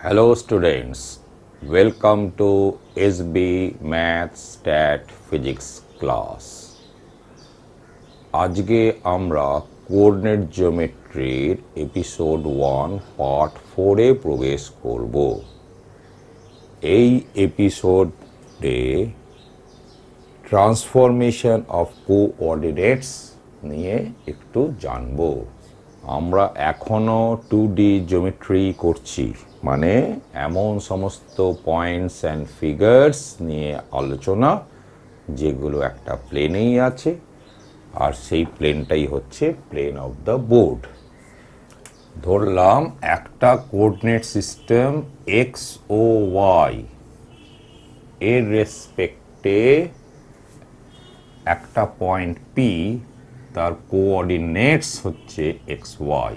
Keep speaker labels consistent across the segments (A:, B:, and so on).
A: Hello students, welcome to SB Math Stat Physics class. আজকে আমরা coordinate জিওমেট্রির episode 1 part 4 এ প্রবেশ করব। এই এপিসোডে ট্রান্সফরমেশন অফ কোঅর্ডিনেটস নিয়ে একটু জানব। আমরা এখনো 2D জিওমেট্রি করছি, মানে এমন সমস্ত পয়েন্টস অ্যান্ড ফিগার্স নিয়ে আলোচনা যেগুলো একটা প্লেনেই আছে, আর সেই প্লেনটাই হচ্ছে প্লেন অফ দ্য বোর্ড। ধরলাম একটা কোঅর্ডিনেট সিস্টেম এক্স ও ওয়াই, এর রেসপেক্টে একটা পয়েন্ট পি, তার কোঅর্ডিনেটস হচ্ছে এক্স ওয়াই।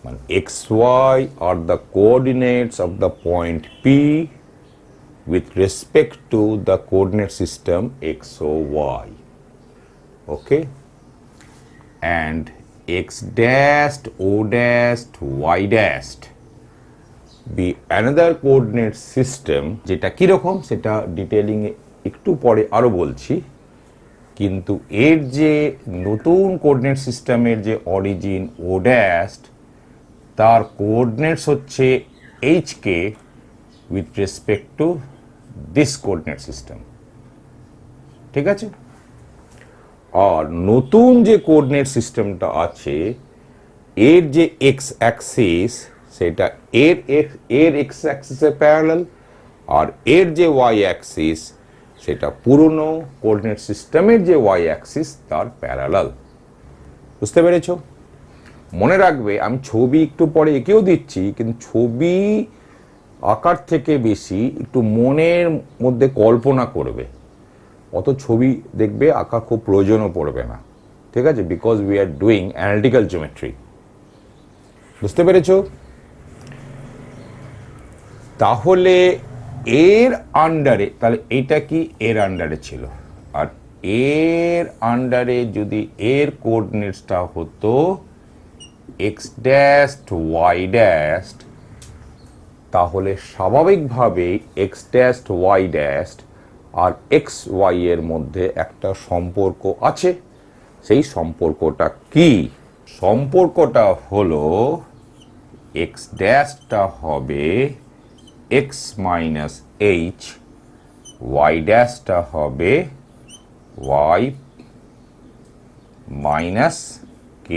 A: মানে xy are the coordinates of the point P with respect to the coordinate system xy. Okay? And x dashed, o dashed, y dashed be another coordinate system, যেটা কিরকম সেটা detailing একটু পরে আরো বলছি। কিন্তু এর যে নতুন কোঅর্ডিনেট সিস্টেমের যে অরিজিন ও ড্যাশড, তার কোঅর্ডিনেটস হচ্ছে HK with respect to this coordinate system. ঠিক আছে? আর নতুন যে কোঅর্ডিনেট সিস্টেমটা আছে, এর যে এক্স অ্যাক্সিস সেটা এর এক্স অ্যাক্সিসের প্যারালাল, আর এর যে ওয়াই অ্যাক্সিস সেটা পুরনো কোঅর্ডিনেট সিস্টেমের যে ওয়াই অ্যাক্সিস তার প্যারালাল। বুঝতে পেরেছো? মনে রাখবে, আমি ছবি একটু পরে এঁকেও দিচ্ছি, কিন্তু ছবি আঁকার থেকে বেশি একটু মনের মধ্যে কল্পনা করবে। অত ছবি দেখবে আঁকা খুব প্রয়োজনও পড়বে না। ঠিক আছে? Because we are doing analytical geometry. বুঝতে পেরেছো? তাহলে এর আন্ডারে, তাহলে এটা কি এর আন্ডারে ছিল, আর এর আন্ডারে যদি এর কোঅর্ডিনেটসটা হতো x ড্যাশড y ড্যাশড, তাহলে স্বাভাবিকভাবেই x ড্যাশড y ড্যাশড আর x y এর মধ্যে একটা সম্পর্ক আছে। সেই সম্পর্কটা কি? সম্পর্কটা হলো x ড্যাশটা হবে x মাইনাস h, y ড্যাশটা হবে y minus k.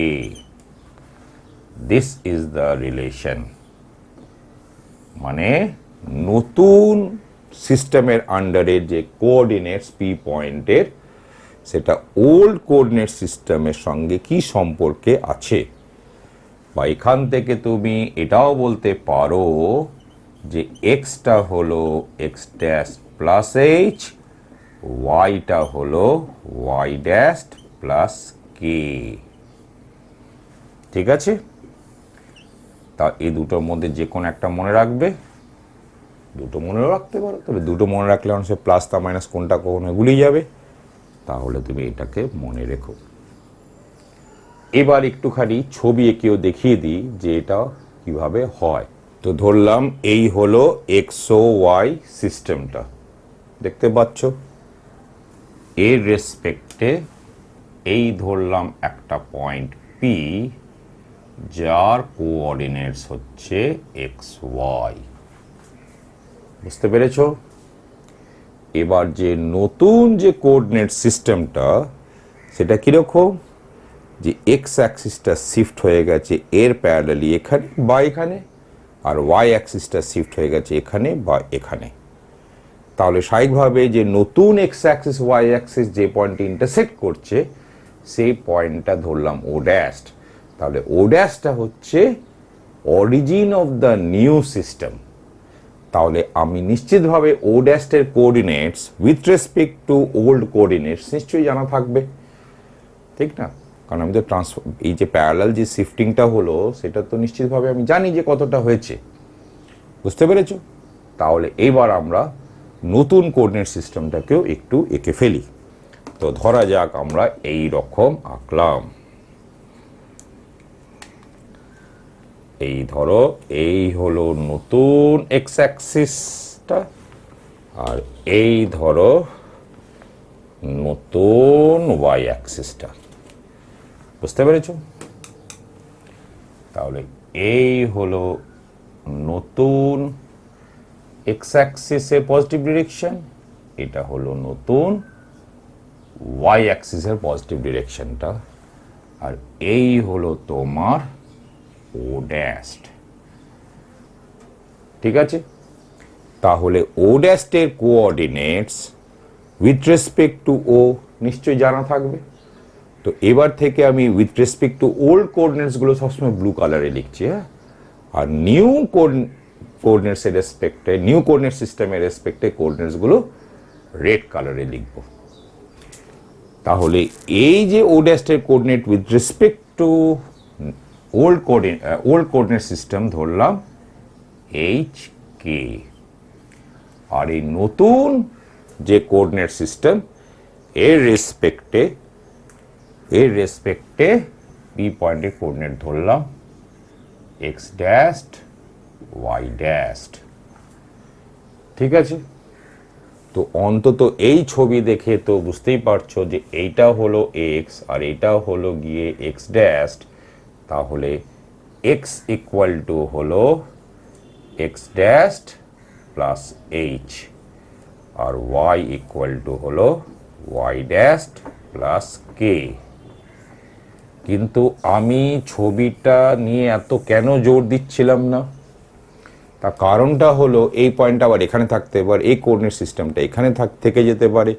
A: This is the relation. মানে নতুন সিস্টেমের আন্ডারে যে কোঅর্ডিনেটস পি পয়েন্টের, সেটা ওল্ড কোঅর্ডিনেট সিস্টেমের সঙ্গে কি সম্পর্কে আছে। বা এখান থেকে তুমি এটাও বলতে পারো যে এক্সটা হলো এক্স ড্যাশ প্লাস এইচ, ওয়াইটা হলো ওয়াই ড্যাশ প্লাস কে। ঠিক আছে? তা এই দুটোর মধ্যে যে কোনো একটা মনে রাখবে। দুটো মনেও রাখতে পারো, তবে দুটো মনে রাখলে মানুষের প্লাস তা মাইনাস কোনটা কখনো গুলিয়ে যাবে। তাহলে তুমি এটাকে মনে রেখো। এবার একটুখানি ছবি এঁকেও দেখিয়ে দিই যে এটা কিভাবে হয়। তো ধরলাম এই হলো এক্সও ওয়াই সিস্টেমটা, দেখতে পাচ্ছ। এর রেসপেক্টে এই ধরলাম একটা পয়েন্ট পি, যার কোঅর্ডিনেটস হচ্ছে এক্স ওয়াই। বুঝতে পেরেছ? এবার যে নতুন যে কোঅর্ডিনেট সিস্টেমটা, সেটা কিরকম? যে এক্স অ্যাক্সিসটা শিফট হয়ে গেছে এর প্যারালালি এখানে বা এখানে, আর ওয়াই অ্যাক্সিসটা শিফট হয়ে গেছে এখানে বা এখানে। তাহলে স্বাভাবিকভাবে যে নতুন এক্স অ্যাক্সিস ওয়াই অ্যাক্সিস যে পয়েন্টে ইন্টারসেক্ট করছে, সেই পয়েন্টটা ধরলাম ও ড্যাশ। তাহলে ও ড্যাশটা হচ্ছে origin of the new system. তাহলে আমি নিশ্চিতভাবে ও ড্যাশের coordinates with respect to old coordinates নিশ্চয়ই জানা থাকবে। ঠিক না? কারণ আমি তো এই যে প্যারালাল যে শিফটিংটা হলো, সেটা তো নিশ্চিতভাবে আমি জানি যে কতটা হয়েছে। বুঝতে পেরেছ? তাহলে এইবার আমরা নতুন কোঅর্ডিনেট সিস্টেমটাকেও একটু এঁকে ফেলি। তো ধরা যাক আমরা এই রকম আঁকলাম। এই ধরো এই হলো নতুন এক্স অ্যাক্সিসটা, আর এই ধরো নতুন ওয়াই অ্যাক্সিসটা। বুঝতে পেরেছ? তাহলে এই হলো নতুন এক্স অ্যাক্সিসের পজিটিভ ডিরেকশন, এটা হলো নতুন ওয়াই অ্যাক্সিসের পজিটিভ ডিরেকশনটা, আর এই হলো তোমার ও ড্যাস্ট। ঠিক আছে? তাহলে ও ড্যাস্টের কোঅর্ডিনেটস উইথ রেসপেক্ট টু ও নিশ্চয়ই জানা থাকবে। তো এবার থেকে আমি উইথ রেসপেক্ট টু ওল্ড কোঅর্ডিনেটসগুলো সবসময় ব্লু কালারে লিখছি, হ্যাঁ, আর নিউ কোঅর্ডিনেটসের রেসপেক্টে, নিউ কোঅর্ডিনেট সিস্টেমের রেসপেক্টে কোঅর্ডিনেটসগুলো রেড কালারে লিখব। তাহলে এই যে ও ড্যাস্টের coordinate with respect to old coordinate system ধরলাম এইচ কে, আর এই নতুন যে কোঅর্ডিনেট সিস্টেম এর রেসপেক্টে বি পয়েন্টের কোঅর্ডিনেট ধরলাম এক্স ড্যাস্ট ওয়াই ড্যাস্ট। ঠিক আছে? তো অন্তত এই ছবি দেখে তো বুঝতেই পারছো যে এইটা হলো এক্স আর এইটা হলো গিয়ে এক্স ড্যাস্ট। তাহলে এক্স ইকুয়াল টু হলো এক্স ড্যাস্ট প্লাস এইচ, আর ওয়াই ইকুয়াল টু হলো ওয়াই ড্যাস্ট প্লাস কে। কিন্তু আমি ছবিটা নিয়ে এত কেন জোর দিচ্ছিলাম না, তার কারণটা হলো এই পয়েন্টটা আবার এখানে থাকতে পারে, এই কোঅর্ডিনেট সিস্টেমটা এখানে থেকে যেতে পারে,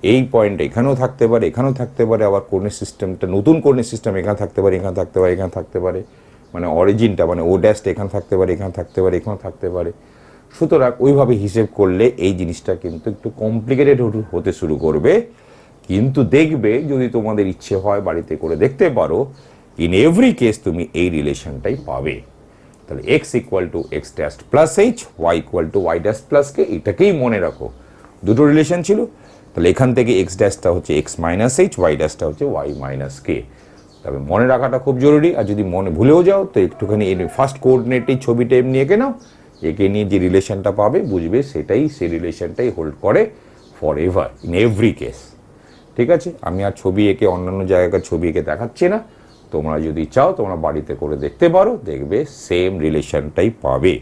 A: এই পয়েন্ট এখানেও থাকতে পারে, এখানেও থাকতে পারে, আবার কোঅর্ডিনেট সিস্টেমটা নতুন কোঅর্ডিনেট সিস্টেম এখানে থাকতে পারে, এখানে থাকতে পারে, এখানে থাকতে পারে, মানে অরিজিনটা মানে ও ড্যাশটা এখানে থাকতে পারে, এখানে থাকতে পারে, এখানেও থাকতে পারে। সুতরাং ওইভাবে হিসেব করলে এই জিনিসটা কিন্তু একটু কমপ্লিকেটেড হতে শুরু করবে। কিন্তু দেখবে যদি তোমাদের ইচ্ছে হয় বাড়িতে করে দেখতে পারো, ইন এভরি কেস তুমি এই রিলেশনটাই পাবে। তাহলে x equal to x dash plus h, y equal to y dash plus k, এটাকেই মনে রাখো। দুটো রিলেশন ছিল, তাহলে এখান থেকে এক্স ড্যাশটা হচ্ছে এক্স মাইনাস এইচ, ওয়াই ড্যাশটা হচ্ছে ওয়াই মাইনাস কে। তবে মনে রাখাটা খুব জরুরি। আর যদি মনে ভুলেও যাও তো একটুখানি ফার্স্ট কোঅর্ডিনেটেই ছবিটা এমনি এঁকে নাও, একে নিয়ে যে রিলেশনটা পাবে বুঝবে সেটাই, সেই রিলেশনটাই হোল্ড করে for ever in every case. ঠিক আছে? আমি আর ছবি এঁকে অন্যান্য জায়গায় ছবি এঁকে দেখাচ্ছি না, তোমরা যদি চাও তোমরা বাড়িতে করে দেখতে পারো, দেখবে সেম রিলেশনটাই পাবে।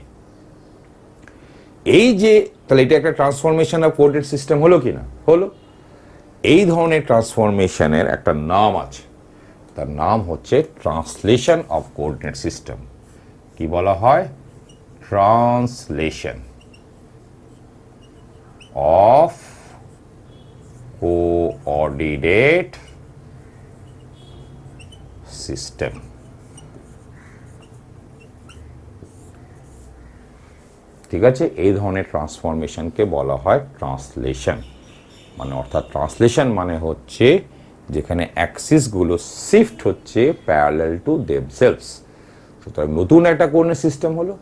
A: এই যে তাহলে এটা একটা ট্রান্সফরমেশন অফ কোঅর্ডিনেট সিস্টেম হলো কি না? হলো। এই ধরনের ট্রান্সফরমেশনের একটা নাম আছে, তার নাম হচ্ছে ট্রান্সলেশন অফ কোঅর্ডিনেট সিস্টেম। কি বলা হয়? Translation of coordinate system. ঠিক আছে? এই ধরনের ট্রান্সফরমেশনকে বলা হয় ট্রান্সলেশন। মানে অর্থাৎ ট্রান্সলেশন মানে হচ্ছে যেখানে অ্যাক্সিসগুলো শিফট হচ্ছে প্যারালাল টু দেমসেলভস। সুতরাং নতুন একটা কোঅর্ডিনেট সিস্টেম হলো,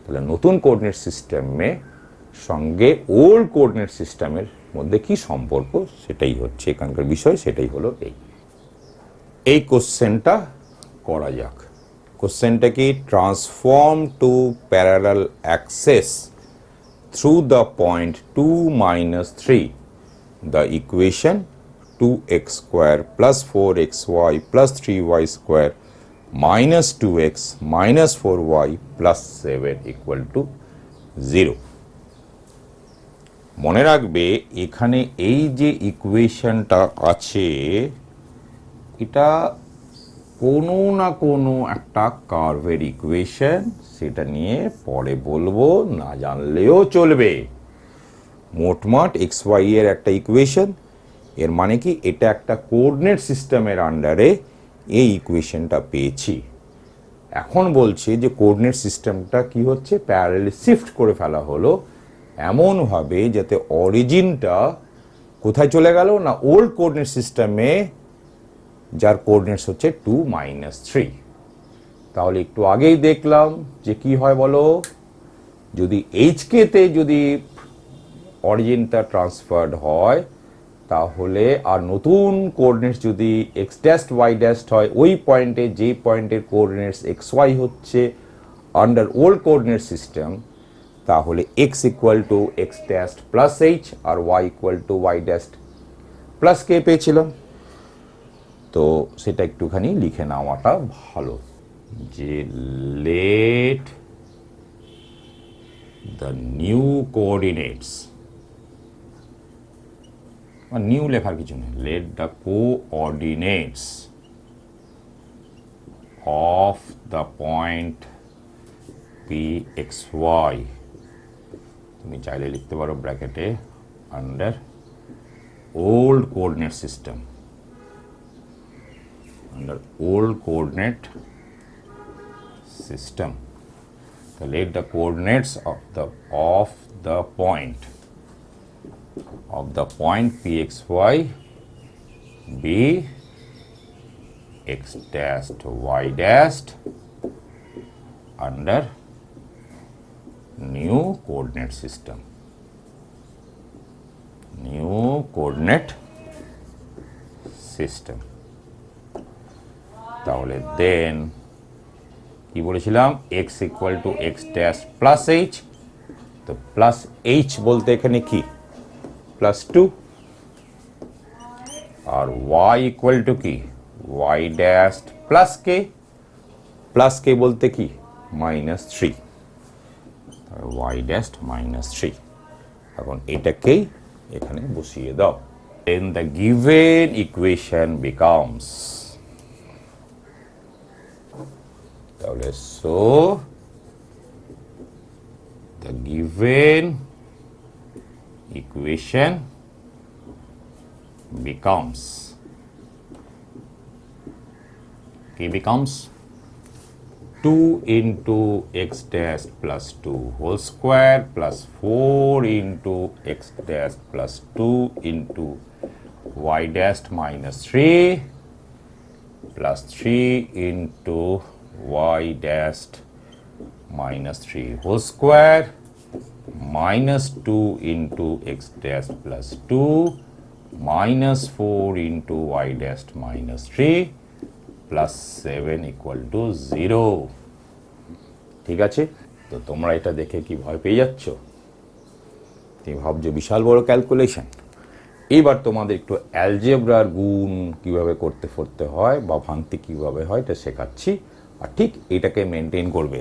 A: তাহলে নতুন কোঅর্ডিনেট সিস্টেমে সঙ্গে ওল্ড কোঅর্ডিনেট সিস্টেমের মধ্যে কি সম্পর্ক সেটাই হচ্ছে এখানকার বিষয়, সেটাই হলো এই কোশ্চেনটা করা যাক। কোশ্চেনটা কি? Transform to parallel axes through the point 2 - 3 the equation 2x square plus 4xy plus 3y square minus 2x minus 4y plus 7 equal to 0। মনে রাখবে এখানে এই যে ইকুয়েশনটা আছে এটা কোনো না কোনো একটা কার্ভের ইকুয়েশন, সেটা নিয়ে পরে বলবো, না জানলেও চলবে। মোটমাট এক্স ওয়াই এর একটা ইকুয়েশন, এর মানে কি এটা একটা কোঅর্ডিনেট সিস্টেমের আন্ডারে এই ইকুয়েশনটা পেয়েছি। এখন বলছি যে কোঅর্ডিনেট সিস্টেমটা কি হচ্ছে, প্যারালালি শিফট করে ফেলা হলো এমনভাবে যাতে অরিজিনটা কোথায় চলে গেল না ওল্ড কোঅর্ডিনেট সিস্টেমে, যার কোঅর্ডিনেটস হচ্ছে 2 - 3। তাহলে একটু আগেই দেখলাম যে কি হয় বলো, যদি এইচকেতে যদি অরিজিনটা ট্রান্সফার্ড হয় তাহলে আর নতুন কোঅর্ডিনেটস যদি এক্স ড্যাশ ওয়াই ড্যাশ হয় ওই পয়েন্টে, যে পয়েন্টের কোঅর্ডিনেটস এক্স ওয়াই হচ্ছে, আন্ডার ওল্ড কোঅর্ডিনেট সিস্টেম, তাহলে x equal to x dash plus h আর y equal to y dash plus k পেয়েছিলাম। তো সেটা একটুখানি লিখে নেওয়াটা ভালো, যে let the new coordinates, new লেখার কিছু নেই, let the coordinates of the point P x y, তুমি চাইলে লিখতে পারো ব্র্যাকেটে under old coordinate system, under old coordinate system, let the coordinates of the point pxy be x dashed y dashed under new coordinate system, তাহলে then কি বলেছিলাম, x equal to x dash plus h, তো plus h বলতে এখানে কি plus two, আর y equal to কি y dash plus k বলতে কি minus three, y dash minus three. এখন এটাকেই এখানে বসিয়ে দাও। Then the given equation becomes, তাহলে so the given equation becomes, becomes 2 into x dash plus 2 whole square plus 4 into x dash plus 2 into y dash minus 3 plus 3 into y dash minus 3 whole square minus 2 into x dash plus 2 minus 4 into y dash minus 3 plus 7 equal to 0। ঠিক আছে, তো তোমরা এটা দেখে কি ভয় পেয়ে যাচ্ছ? তুমি ভাবছো বিশাল বড় ক্যালকুলেশন। এবার তোমাদের একটু অ্যালজেব্রার গুণ কিভাবে করতে হয় বা ভাঙতে কিভাবে হয় এটা শেখাচ্ছি, আর ঠিক এটাকে মেনটেন করবে।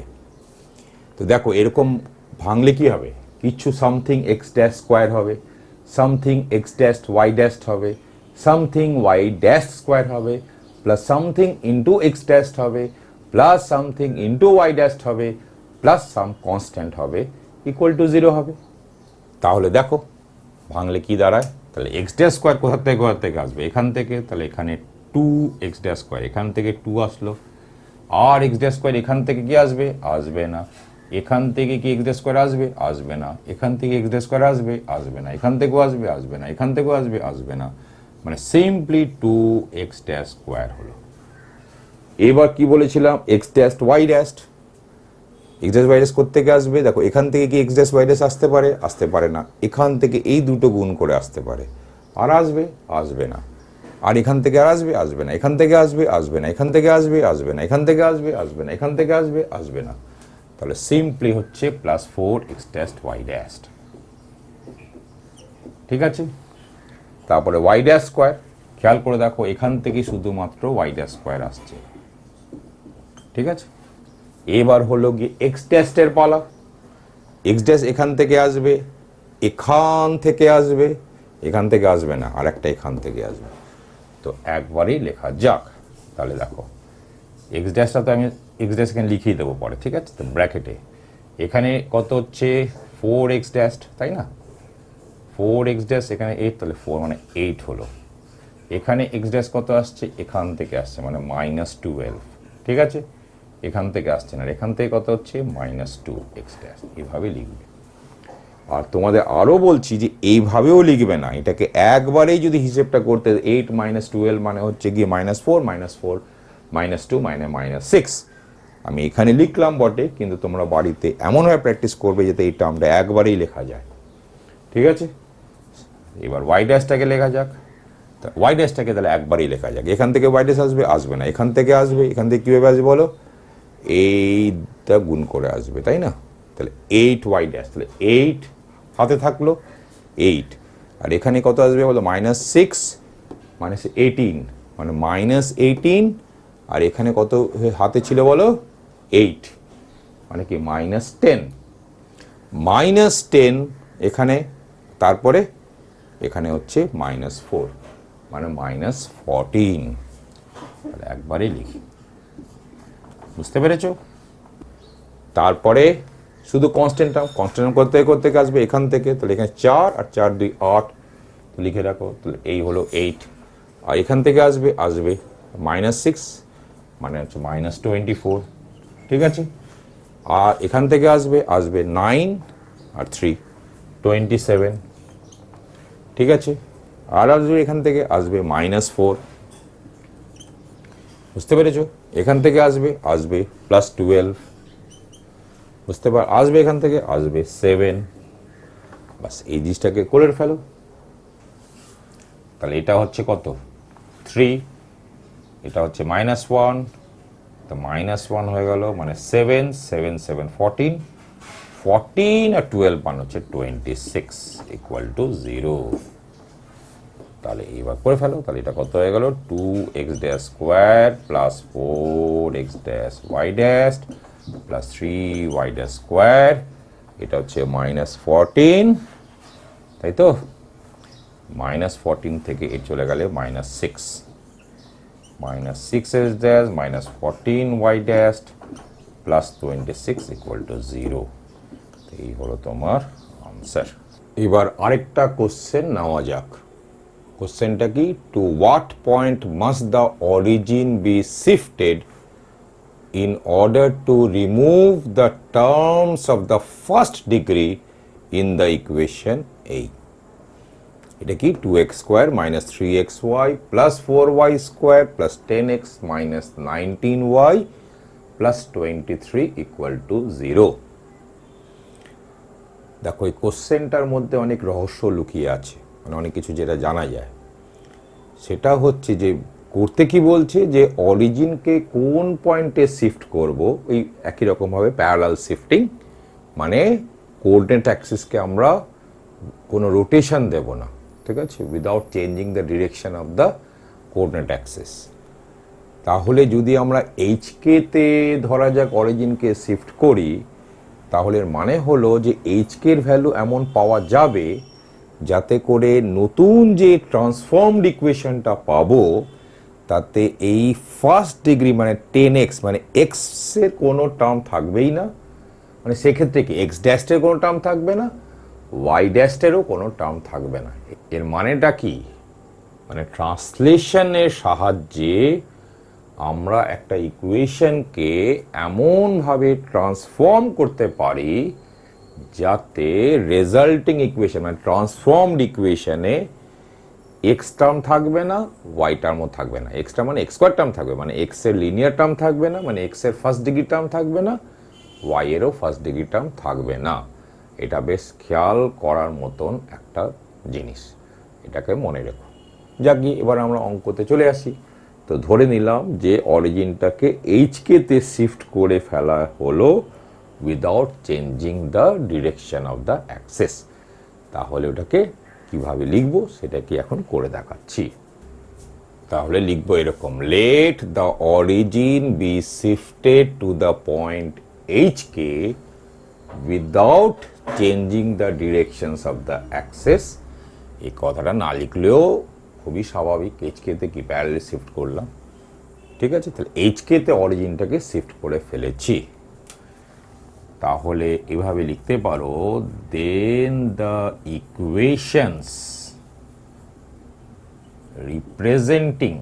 A: তো দেখো এরকম ভাঙলে কি হবে, কিছু সামথিং এক্স ড্যাশ স্কোয়ার হবে, something x dash y dash হবে, সামথিং ওয়াই ড্যাশ স্কোয়ার হবে, plus something into x dash হবে, plus something into y dash হবে, প্লাস সাম কনস্ট্যান্ট হবে, ইকুয়াল টু 0 হবে। তাহলে দেখো ভাঙলে কি দাঁড়ায়, তাহলে এক্স ড্যাশ স্কোয়ার কোথা থেকে আসবে, এখান থেকে, তাহলে এখানে 2 এক্স ড্যাশ স্কোয়ার এখান থেকে 2 আসলো, আর এক্স ড্যাশ স্কোয়ার এখান থেকে কি আসবে, আসবে না, এখান থেকে কি এক্স ড্যাশ স্কোয়ার আসবে, আসবে না, এখান থেকে এক্স ড্যাশ স্কোয়ার আসবে, আসবে না, এখান থেকেও আসবে, আসবে না, এখান থেকেও আসবে, আসবে না, মানে সিম্পলি 2 এক্স ড্যাশ স্কোয়ার হলো। এবার কি বলেছিলাম, x dash y dash, x dash y dash কোত্থেকে আসবে, দেখো এখান থেকে কি এক্স ড্যাশ ওয়াই ড্যাশ আসতে পারে, আসতে পারে না, এখান থেকে এই দুটো গুণ করে আসতে পারে, আর আসবে, আসবে না, আর এখান থেকে আর আসবে, আসবে না, এখান থেকে আসবে, আসবে না, এখান থেকে আসবে, আসবে না, এখান থেকে আসবে, আসবে না, এখান থেকে আসবে, আসবে না, তাহলে সিম্পলি হচ্ছে plus 4 x dash y dash. ঠিক আছে, তারপরে ওয়াই ড্যাশ স্কোয়ার, খেয়াল করে দেখো এখান থেকে শুধুমাত্র ওয়াই ড্যাশ স্কোয়ার আসছে। ঠিক আছে, এবার হলো গিয়ে এক্স ড্যাশের পালা, এক্স ড্যাশ এখান থেকে আসবে, এখান থেকে আসবে, এখান থেকে আসবে না, আর একটা এখান থেকে আসবে, তো একবারই লেখা যাক। তাহলে দেখো এক্স ড্যাশটা তো আমি এক্স ড্যাশ এখানে লিখিয়ে দেবো পরে, ঠিক আছে, তো ব্র্যাকেটে এখানে কত হচ্ছে 4 এক্স ড্যাশ, তাই না, 4 এক্স ড্যাশ এখানে 8, তাহলে 4 মানে 8 হলো, এখানে এক্স ড্যাশ কত আসছে, এখান থেকে আসছে মানে -12, ঠিক আছে, এখান থেকে আসছে না, এখান থেকে কত হচ্ছে -2 এক্স ড্যাশ, এইভাবে লিখবে। আর তোমাদের আরও বলছি যে এইভাবেও লিখবে না, এটাকে একবারেই যদি হিসেবটা করতে 8 - 12 মানে হচ্ছে গিয়ে -4 -4 -2 মানে -6, আমি এখানে লিখলাম বটে, কিন্তু তোমরা বাড়িতে এমনভাবে প্র্যাকটিস করবে যাতে এই টার্মটা একবারেই লেখা যায়। ঠিক আছে, এবার ওয়াই ড্যাশটাকে লেখা যাক, ওয়াই ড্যাশটাকে তাহলে একবারেই লেখা যাক, এখান থেকে ওয়াই ড্যাশ আসবে, আসবে না, এখান থেকে আসবে, এখান থেকে কীভাবে আসবে বলো, এই তা গুণ করে আসবে, তাই না? তাহলে 8y ড্যাশ, তাহলে 8 হাতে থাকলো 8, আর এখানে কত আসবে বলো? -6 -18, মানে -18, আর এখানে কত হাতে ছিল বলো? 8, মানে কি -10, -10 এখানে, তারপরে এখানে হচ্ছে -4, মানে -14। তাহলে একবারে লিখি, বুঝতে পেরেছো? তারপরে শুধু কনস্ট্যান্ট টার্ম করতে করতে আসবে এখান থেকে, তাহলে এখানে 4 আর 4 2 8, তো লিখে রাখো। তাহলে এই হলো 8, আর এখান থেকে আসবে -6, মানে হচ্ছে -24, ঠিক আছে? আর এখান থেকে আসবে 9 আর 3 27, ঠিক আছে? আর আসবে এখান থেকে -4, বুঝতে পেরেছো? এখান থেকে আসবে +12, বুঝতে পার, আসবে এখান থেকে 7, বাস এই জিনিসটাকে করে ফেলো। তাহলে এটা হচ্ছে কত? 3, এটা হচ্ছে -1, তো -1 হয়ে গেল, মানে 7 7 7 14, 14 আর 12 মান হচ্ছে 26 = 0। তাহলে এইবার করে ফেলো। তাহলে এটা কত হয়ে গেল? 2x² + 4x' প্লাস 3y², এটা হচ্ছে -14, তাই তো? -14 থেকে এ চলে গেলে -6, -6x' -14y' প্লাস 26 = 0। এই হলো তোমার আনসার। এবার আরেকটা কোশ্চেন নেওয়া যাক। কোশ্চেনটা কি? To what point must the origin be shifted in order to remove the terms of the first degree in the equation A? এটা কি? 2x² - 3xy plus 4y² plus 10x minus 19y plus 23 = 0। দেখো, এই কোশ্চেনটার মধ্যে অনেক রহস্য লুকিয়ে আছে, মানে অনেক কিছু যেটা জানা যায়। সেটা হচ্ছে যে করতে কি বলছে, যে অরিজিনকে কোন পয়েন্টে শিফট করব, এই একই রকমভাবে প্যারালাল শিফটিং, মানে কোঅর্ডিনেট অ্যাক্সিসকে আমরা কোনো রোটেশন দেব না, ঠিক আছে, without changing the direction of the coordinate Axis. তাহলে যদি আমরা এইচকেতে ধরা যাক অরিজিনকে শিফট করি, তাহলে মানে হলো যে এইচকের ভ্যালু এমন পাওয়া যাবে যাতে করে নতুন যে ট্রান্সফর্মড ইকুয়েশনটা পাবো তাতে এই ফার্স্ট ডিগ্রি মানে 10x মানে এক্সের কোনো টার্ম থাকবেই না, মানে সেক্ষেত্রে কি এক্স ড্যাশের কোনো টার্ম থাকবে না, ওয়াই ড্যাশেরও কোনো টার্ম থাকবে না। এর মানেটা কি? মানে ট্রান্সলেশনের সাহায্যে আমরা একটা ইকুয়েশনকে এমনভাবে ট্রান্সফর্ম করতে পারি যাতে রেজাল্টিং ইকুয়েশন মানে ট্রান্সফর্মড ইকুয়েশনে এক্স টার্ম থাকবে না, ওয়াই টার্মও থাকবে না। এক্স টার্ম মানে x² টার্ম থাকবে, মানে এক্স এর লিনিয়ার টার্ম থাকবে না, মানে এক্স এর ফার্স্ট ডিগ্রি টার্ম থাকবে না, ওয়াই এরও ফার্স্ট ডিগ্রি টার্ম থাকবে না। এটা বেশ খেয়াল করার মতন একটা জিনিস, এটাকে মনে রেখো। যাক গিয়ে এবার আমরা অঙ্কতে চলে আসি। তো ধরে নিলাম যে অরিজিনটাকে এইচকেতে শিফট করে ফেলা হলো without changing the direction of the Axis. তাহলে ওটাকে কিভাবে লিখবো সেটা কি এখন করে দেখাচ্ছি। তাহলে লিখবো এরকম: let the origin be shifted to the point HK without changing the directions of the axis. এই কথাটা না লিখলেও খুবই স্বাভাবিক, এইচকেতে কি প্যারালাল শিফট করলাম, ঠিক আছে। তাহলে এইচকেতে অরিজিনটাকে শিফট করে ফেলেছি। তাহলে এভাবে লিখতে পারো, then the equations representing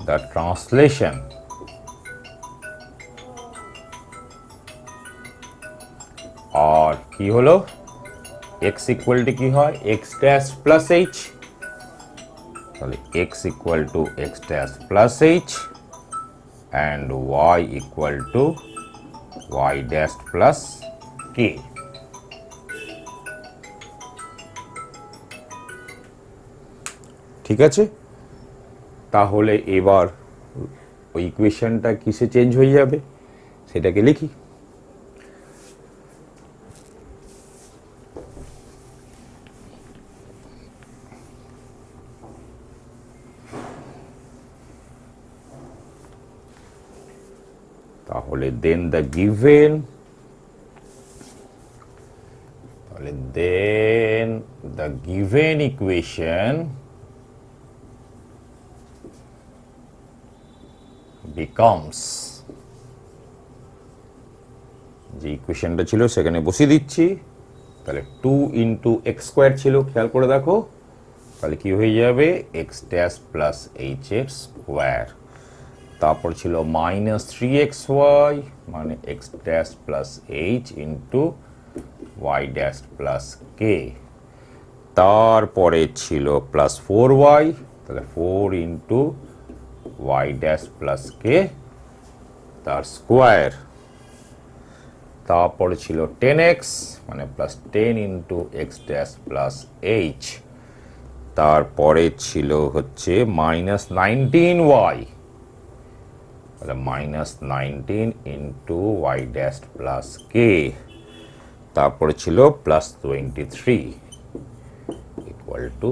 A: the translation আর কি হলো, x ইকুয়াল টু কি হয়, x ড্যাশ প্লাস h, তাহলে x equal to x dash plus h and y equal to y dash plus k। ঠিক আছে, তাহলে এবার ওই ইকুয়েশনটা কিসে চেঞ্জ হয়ে যাবে সেটাকে লিখি। তাহলে then the given equation becomes, যে ইকুয়েশনটা ছিল সেখানে বসিয়ে দিচ্ছি, তাহলে 2 ইন্টু এক্স স্কোয়ার ছিল, খেয়াল করে দেখো, তাহলে কি হয়ে যাবে x dash plus h x square, তারপর ছিল মাইনাস 3xy মানে x dash plus h into y dash plus k, তারপরে ছিল প্লাস 4y, তাহলে 4 into y dash plus k তার স্কোয়ার, তারপরে ছিল 10x মানে plus 10 into x dash plus h, তারপরে ছিল হচ্ছে মাইনাস 19y, তাহলে minus 19 into y dash plus k, তারপরে ছিল প্লাস 23 ইকুয়াল টু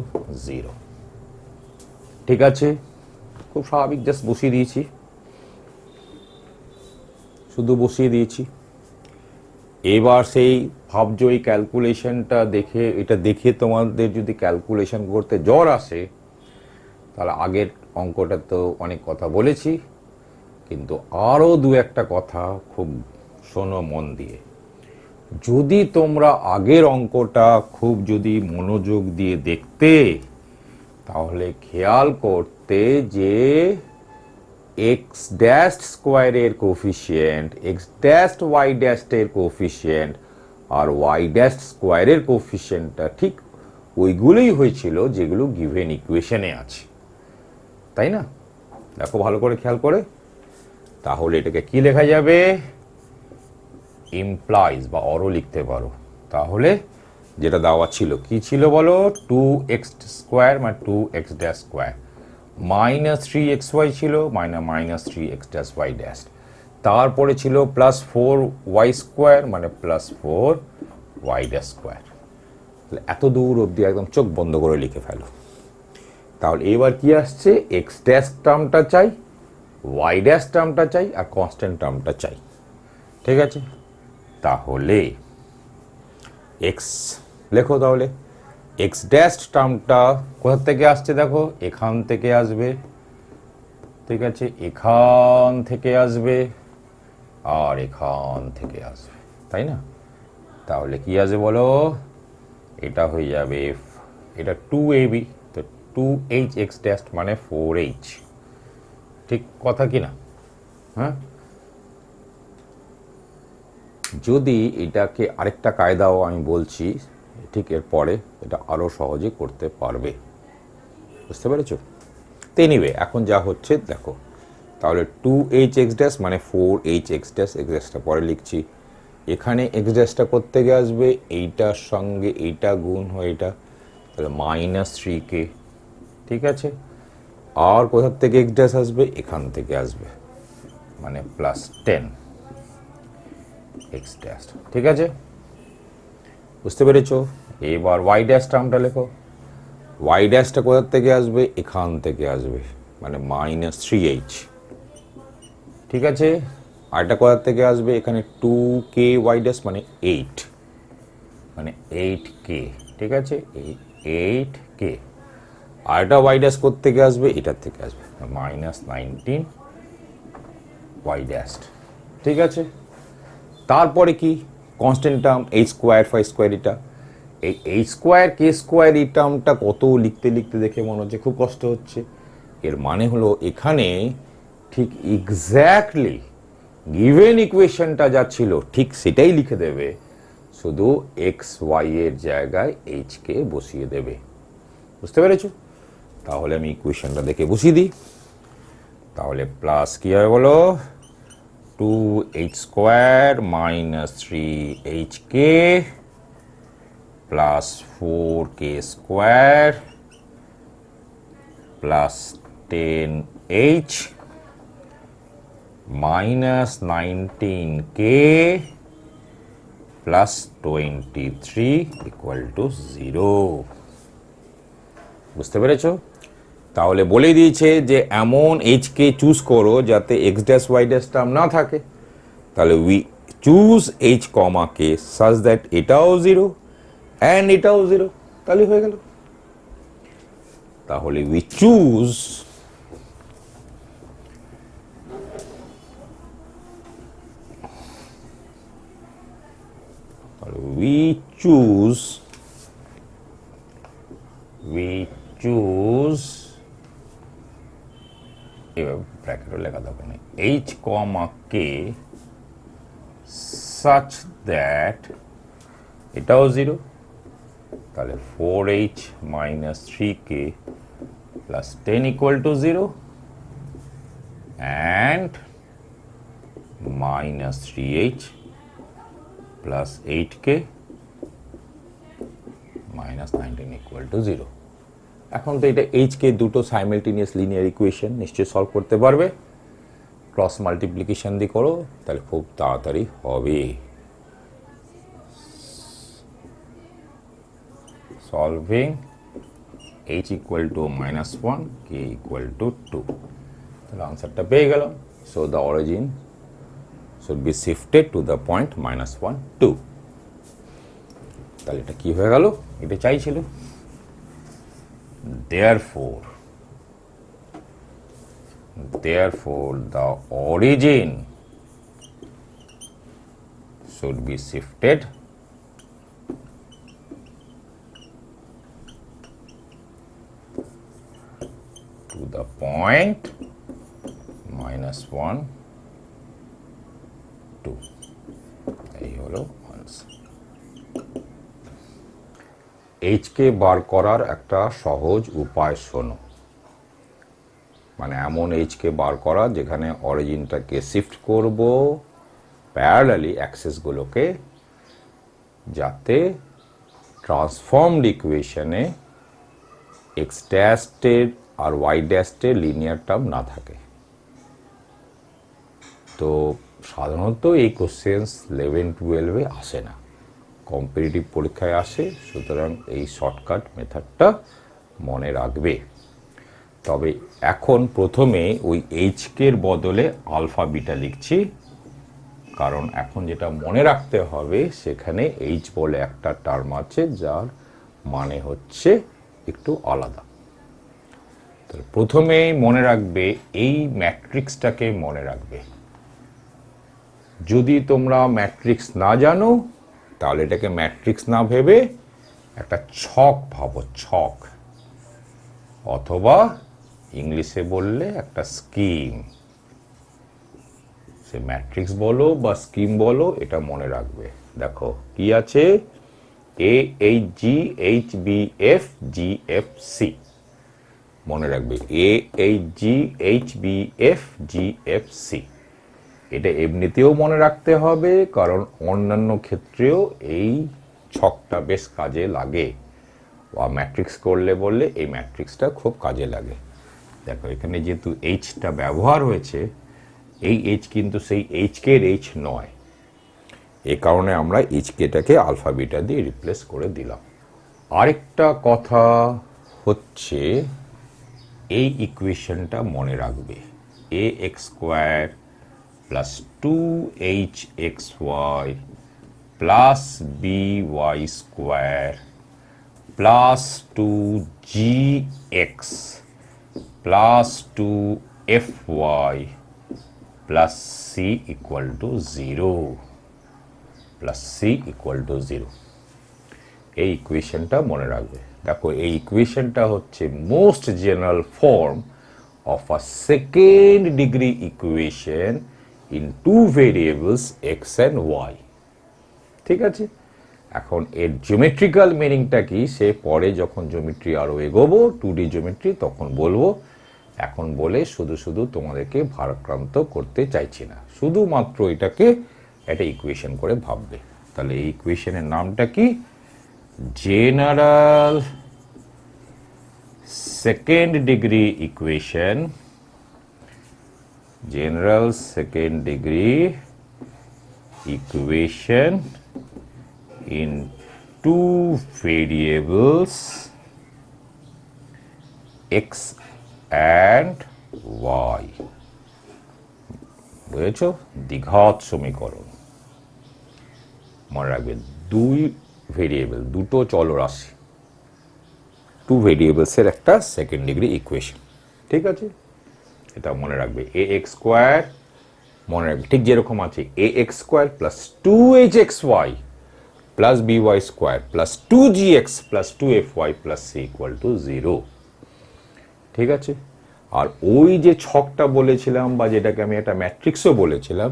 A: 0। ঠিক আছে, খুব স্বাভাবিক, জাস্ট বসিয়ে দিয়েছি, শুধু বসিয়ে দিয়েছি। এবার সেই ভাবছো এই ক্যালকুলেশনটা দেখে, এটা দেখে তোমাদের যদি ক্যালকুলেশন করতে জ্বর আসে, তাহলে আগের অঙ্কটা তো অনেক কথা বলেছি, কিন্তু আরও দু একটা কথা খুব শোনো মন দিয়ে। যদি তোমরা আগের অঙ্কটা খুব যদি মনোযোগ দিয়ে দেখতে, তাহলে খেয়াল করতে যে এক্স ড্যাশ স্কোয়ারের কোফিশিয়েন্ট, এক্স ড্যাশ ওয়াই ড্যাশের কোফিশিয়েন্ট আর ওয়াই ড্যাশ স্কোয়ারের কোফিশিয়েন্টটা ঠিক ওইগুলোই হয়েছিল যেগুলো গিভেন ইকুয়েশনে আছে, তাই না? দেখো ভালো করে খেয়াল করে, তাহলে এটাকে কি লেখা যাবে, ইমপ্লাইজ বা অরও লিখতে পারো। তাহলে যেটা দেওয়া ছিল কি ছিল বলো, 2x স্কোয়ার মানে 2x dash square minus 3xy ছিল minus 3x dash y dash, তারপরে ছিল প্লাস 4y স্কোয়ার মানে প্লাস 4y ড্যাশ স্কোয়ার। এত দূর অবধি একদম চোখ বন্ধ করে লিখে ফেলো। তাহলে এবার কি আসছে, এক্স ড্যাশ টার্মটা চাই, ওয়াই ড্যাশ টার্মটা চাই আর কনস্ট্যান্ট টার্মটা চাই। ঠিক আছে, তাহলে এক্স লেখো, তাহলে এক্স ড্যাশ টার্মটা কোথা থেকে আসছে দেখো, এখান থেকে আসবে, ঠিক আছে, এখান থেকে আসবে আর এখান থেকে আসবে, তাই না? তাহলে কি আসবে বলো, এটা হয়ে যাবে, এটা 2ab, তো 2h এক্স ড্যাশ মানে 4h, ঠিক কথা কি না? হ্যাঁ, যদি এটাকে আরেকটা কায়দাও আমি বলছি ঠিক এরপরে, এটা আরও সহজে করতে পারবে, বুঝতে পেরেছো? তো এনিওয়ে এখন যা হচ্ছে দেখো, তাহলে 2h এক্স ড্যাশ মানে 4h এক্স ড্যাশ, এক্স ড্যাশটা পরে লিখছি, এখানে এক্স ড্যাশটা করতে গিয়ে আসবে এইটার সঙ্গে এইটা গুণ হয়ে এটা, তাহলে মাইনাস 3k, ঠিক আছে, আর কোথার থেকে এক্স ড্যাশ আসবে, এখান থেকে আসবে মানে প্লাস 10 এক্স ড্যাশ, ঠিক আছে, বুঝতে পেরেছো? এবার ওয়াই ড্যাশ টার্মটা লেখো, ওয়াই ড্যাশটা কোথার থেকে আসবে, এখান থেকে আসবে মানে মাইনাস 3h, ঠিক আছে, আরটা কোথার থেকে আসবে, এখানে 2k ওয়াই ড্যাশ মানে 8 মানে 8k, ঠিক আছে, 8k, আরটা ওয়াই ড্যাশ কোথা থেকে আসবে, এটার থেকে আসবে মাইনাস 19 ওয়াই ড্যাশ, ঠিক আছে। তারপরে কি constant term h square phi square, এটা এই এইচ স্কোয়ার কে স্কোয়ার এই টার্মটা কত লিখতে লিখতে দেখে মনে হচ্ছে খুব কষ্ট হচ্ছে, এর মানে হলো এখানে ঠিক এক্স্যাক্টলি গিভেন ইকুয়েশনটা যা ছিল ঠিক সেটাই লিখে দেবে, শুধু এক্স ওয়াই এর জায়গায় এইচ কে বসিয়ে দেবে, বুঝতে পেরেছো? তাহলে আমি ইকুয়েশনটা দেখে বসিয়ে দিই, তাহলে প্লাস কি হবে বলো, 2h square minus 3hk plus 4k square plus 10h minus 19k plus 23 equal to 0. বুঝতে পেরেছো? তাহলে বলে দিয়েছে যে এমন h কে চুজ করো যাতে x dash y dash term না থাকে। তাহলে we choose h comma k such that এটাও 0 and এটাও 0, তাহলে হয়ে গেল। তাহলে উই চুজ এভাবে ব্র্যাকেটও লেখা দরকার নেই, h comma k such that এটাও 0, তাহলে 4h minus 3k plus 10 equal to 0 and minus 3h plus 8k minus 19 equal to 0. এখন তো এটা h কে দুটো সাইমালটেনিয়াস লিনিয়ার ইকুয়েশন নিশ্চয়ই সলভ করতে পারবে। ক্রস মাল্টিপ্লিকেশন দিয়ে করো, তাহলে খুব তাড়াতাড়ি হবে। Solving h equal to -1, k equal to 2, তাহলে আনসারটা পেয়ে গেলাম। So the origin should be shifted to the point -1, 2. তাহলে এটা কি হয়ে গেল? এটা চাইছিল। Therefore the origin should be shifted to the point -1, 2. এই হলো আনসার। h কে বার করার একটা সহজ উপায় শোনো, মানে এমন h কে বার করা যেখানে অরিজিনটাকে শিফট করব প্যারালালি অ্যাক্সিসগুলোকে, যাতে ট্রান্সফর্মড ইকুয়েশনে x ড্যাশের আর y ড্যাশের লিনিয়ার টার্ম না থাকে। তো সাধারণত এই কোশ্চেন্স 11-12-এ আসে না, কম্পিটিটিভ পরীক্ষায় আসে, সুতরাং এই শর্টকাট মেথডটা মনে রাখবে। তবে এখন প্রথমে ওই h কের বদলে আলফা বিটা লিখছি, কারণ এখন যেটা মনে রাখতে হবে সেখানে h বলে একটা টার্ম আছে যার মানে হচ্ছে একটু আলাদা। তো প্রথমেই মনে রাখবে এই ম্যাট্রিক্সটাকে মনে রাখবে। যদি তোমরা ম্যাট্রিক্স না জানো তাহলে এটাকে ম্যাট্রিক্স না ভেবে একটা ছক ভাবো, ছক, অথবা ইংলিশে বললে একটা স্কিম। সে ম্যাট্রিক্স বলো বা স্কিম বলো, এটা মনে রাখবে। দেখো কি আছে, a h g h b f g f c, মনে রাখবে a h g h b f g f c. এটা এমনিতেও মনে রাখতে হবে, কারণ অন্যান্য ক্ষেত্রেও এই ছকটা বেশ কাজে লাগে, বা ম্যাট্রিক্স করলে বললে এই ম্যাট্রিক্সটা খুব কাজে লাগে। দেখো এখানে যেহেতু এইচটা ব্যবহার হয়েছে, এই এইচ কিন্তু সেই এইচ কে এর এইচ নয়, এ কারণে আমরা এইচ কেটাকে আলফা বিটা দিয়ে রিপ্লেস করে দিলাম। আরেকটা কথা হচ্ছে এই ইকুয়েশনটা মনে রাখবে, a x square plus 2hxy plus by square plus 2gx plus 2fy plus c equal to 0, plus c equal to 0, এই ইকুয়েশনটা মনে রাখবে। দেখো এই ইকুয়েশনটা হচ্ছে most general form of a second degree equation in two variables x and y। ঠিক আছে, এখন এর জিওমেট্রিক্যাল মিনিংটা কি সে পরে যখন জিওমেট্রি আরো এগোবো 2D জিওমেট্রি তখন বলবো। এখন বলে শুধু শুধু তোমাদেরকে ভারাক্রান্ত করতে চাইছি না, শুধুমাত্র এটাকে একটা ইকুয়েশন করে ভাববে। তাহলে এই ইকুয়েশনের নামটা কি, general second degree equation, general second degree equation in two variables x and y. বুঝেছো? দ্বিঘাত সমীকরণ। মনে রাখবে দুই ভেরিয়েবল, দুটো চলরাশি, টু ভেরিয়েবলসের একটা সেকেন্ড ডিগ্রি ইকুয়েশন। ঠিক আছে, এটা মনে রাখবে। এ এক্স স্কোয়ার মনে রাখবে ঠিক যেরকম আছে a x square plus two h x y plus b y square plus two g x plus two f y plus c equal to 0। ঠিক আছে, আর ওই যে ছকটা বলেছিলাম বা যেটাকে আমি একটা ম্যাট্রিক্সও বলেছিলাম,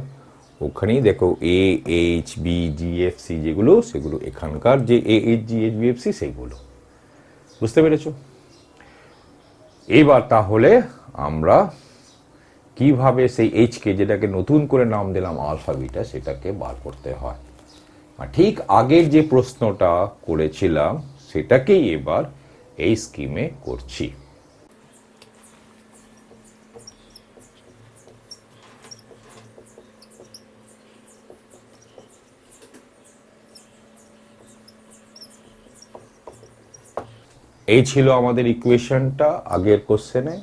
A: ওখানেই দেখো a h b g f c যেগুলো, সেগুলো এখানকার যে a h g h b f c সেইগুলো। বুঝতে পেরেছ? এবার তাহলে আমরা কিভাবে সেই এইচকে, যেটাকে নতুন করে নাম দিলাম আলফা বিটা, সেটাকে বার করতে হয়। ঠিক আগের যে প্রশ্নটা করেছিলাম সেটাকেই এবার এই স্কিমে করছি। এই ছিল আমাদের ইকুয়েশনটা আগের কোশ্চেনে।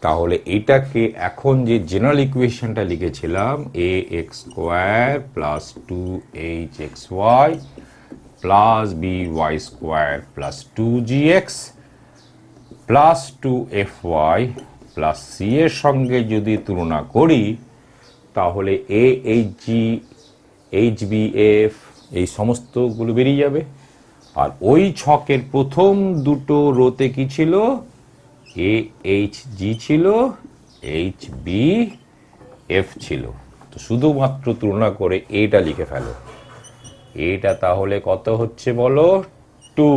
A: তাহলে এটাকে এখন যে জেনারেল ইকুয়েশনটা লিখেছিলাম, a x square plus two h x y plus b y square plus two g x plus two f y plus c এর সঙ্গে যদি তুলনা করি, তাহলে a h g h b f এই সমস্তগুলো বেরিয়ে যাবে। আর ওই ছকের প্রথম দুটো রোতে কি ছিল? এ এইচ জি ছিল, এইচ বি এফ ছিল। তো শুধুমাত্র তুলনা করে এটা লিখে ফেলো। এটা তাহলে কত হচ্ছে বলো? 2।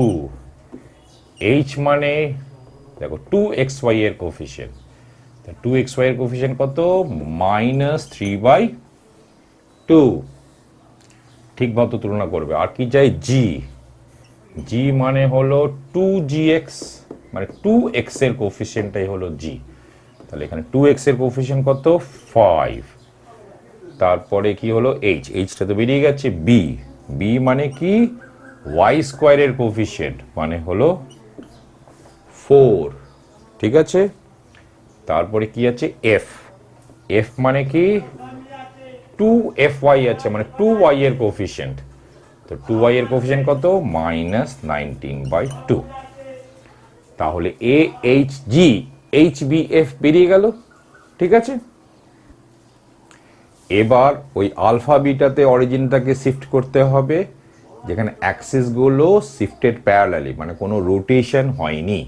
A: এইচ মানে দেখো 2xy এর কোফিশিয়েন্ট, 2xy এর কোফিশিয়েন্ট কত? -3/2। ঠিক মতো তুলনা করবে। আর কি চাই? জি। জি মানে হলো 2gx, মানে 2x এর কোফিশিয়েন্টটাই হলো জি। তাহলে এখানে 2x এর কোফিশিয়েন্ট কত? 5। তারপরে কি হলো? এইচ, এইচটা তো বেরিয়ে গেছে। বি, বি মানে কি? ওয়াই স্কোয়ারের কোফিশিয়েন্ট, মানে হলো 4। ঠিক আছে, তারপরে কি আছে? এফ, এফ মানে কি? 2fy আছে, মানে 2y এর কোফিশিয়েন্ট। তো 2y এর কোফিশিয়েন্ট কত? -19/2। তাহলে a h g h b f বেরিয়ে গেল। ঠিক আছে, এবার ওই আলফা বিটাতে অরিজিনটাকে শিফট করতে হবে, যেখানে অ্যাক্সিসগুলো শিফটেড প্যারালালি, মানে কোনো রোটেশন হয়নি।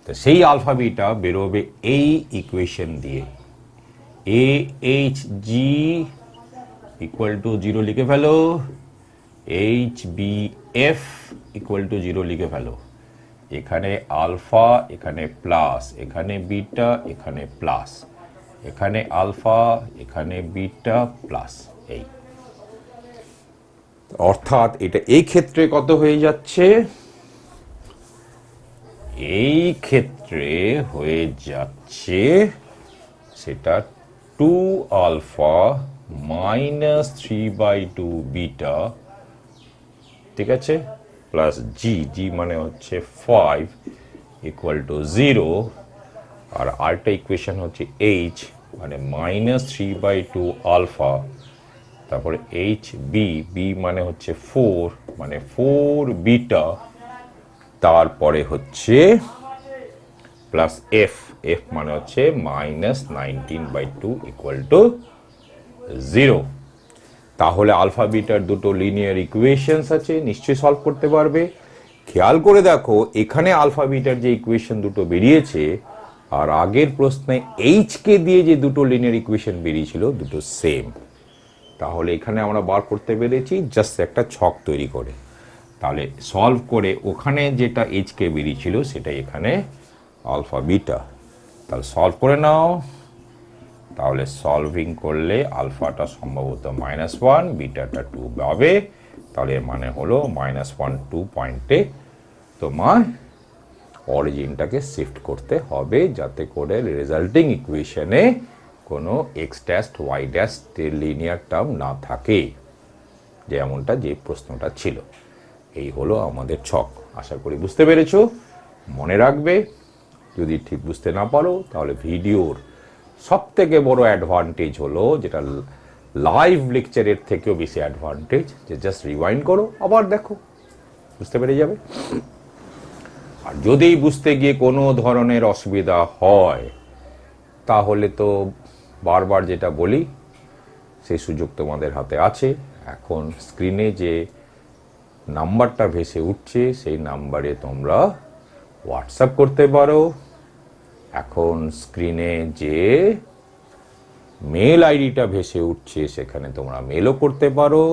A: তো সেই আলফা বিটা বেরোবে এই ইকুয়েশন দিয়ে। A h g equal to 0 লিখে ফেলো, h b f equal to 0 লিখে ফেলো। এখানে আলফা, এখানে প্লাস, এখানে বিটা, এখানে প্লাস, এখানে আলফা, এখানে বিটা প্লাস। এই অর্থাৎ এটা এই ক্ষেত্রে কত হয়ে যাচ্ছে? এই ক্ষেত্রে হয়ে যাচ্ছে সেটা 2 আলফা -3/2 বিটা, ঠিক আছে, প্লাস জি, জি মানে হচ্ছে 5 ইকুয়াল টু 0। আর আরেকটা ইকুয়েশন হচ্ছে এইচ, মানে -3/2 আলফা, তারপরে এইচ বি, বি মানে হচ্ছে 4, মানে 4 বিটা, তারপরে হচ্ছে প্লাস এফ, এফ মানে হচ্ছে -19/2 ইকুয়াল টু 0। তাহলে আলফা বিটার দুটো লিনিয়ার ইকুয়েশনস আছে, নিশ্চয়ই সলভ করতে পারবে। খেয়াল করে দেখো, এখানে আলফা বিটার যে ইকুয়েশন দুটো বেরিয়েছে আর আগের প্রশ্নে এইচ কে দিয়ে যে দুটো লিনিয়ার ইকুয়েশন বেরিয়েছিল, দুটো সেম। তাহলে এখানে আমরা বার করতে পেরেছি জাস্ট একটা ছক তৈরি করে। তাহলে সলভ করে ওখানে যেটা এইচ কে বেরিয়েছিল সেটা এখানে আলফা বিটা। তাহলে সলভ করে নাও। তাহলে সলভিং করলে আলফাটা সম্ভবত -1, বিটাটা 2 পাবে। তাহলে এর মানে হলো -1, 2 পয়েন্টে তোমার অরিজিনটাকে শিফট করতে হবে যাতে করে রেজাল্টিং ইকুয়েশনে কোনো x dash Y ড্যাস্ট linear term না থাকে, যেমনটা যে প্রশ্নটা ছিল। এই হলো আমাদের ছক। আশা করি বুঝতে পেরেছো। মনে রাখবে, যদি ঠিক বুঝতে না পারো তাহলে ভিডিওর সব থেকে বড় অ্যাডভান্টেজ হলো, যেটা লাইভ লেকচারের থেকেও বেশি অ্যাডভান্টেজ, যে জাস্ট রিওয়াইন্ড করো আবার দেখো, বুঝতে পেরে যাবে। আর যদি বুঝতে গিয়ে কোনো ধরনের অসুবিধা হয় তাহলে তো বারবার যেটা বলি, সেই সুযোগ তোমাদের হাতে আছে। এখন স্ক্রিনে যে নাম্বারটা ভেসে উঠছে সেই নাম্বারে তোমরা হোয়াটসঅ্যাপ করতে পারো। এখন স্ক্রিনে যে মেল আইডিটা ভেসে উঠছে সেখানে তোমরা মেলও করতে পারো,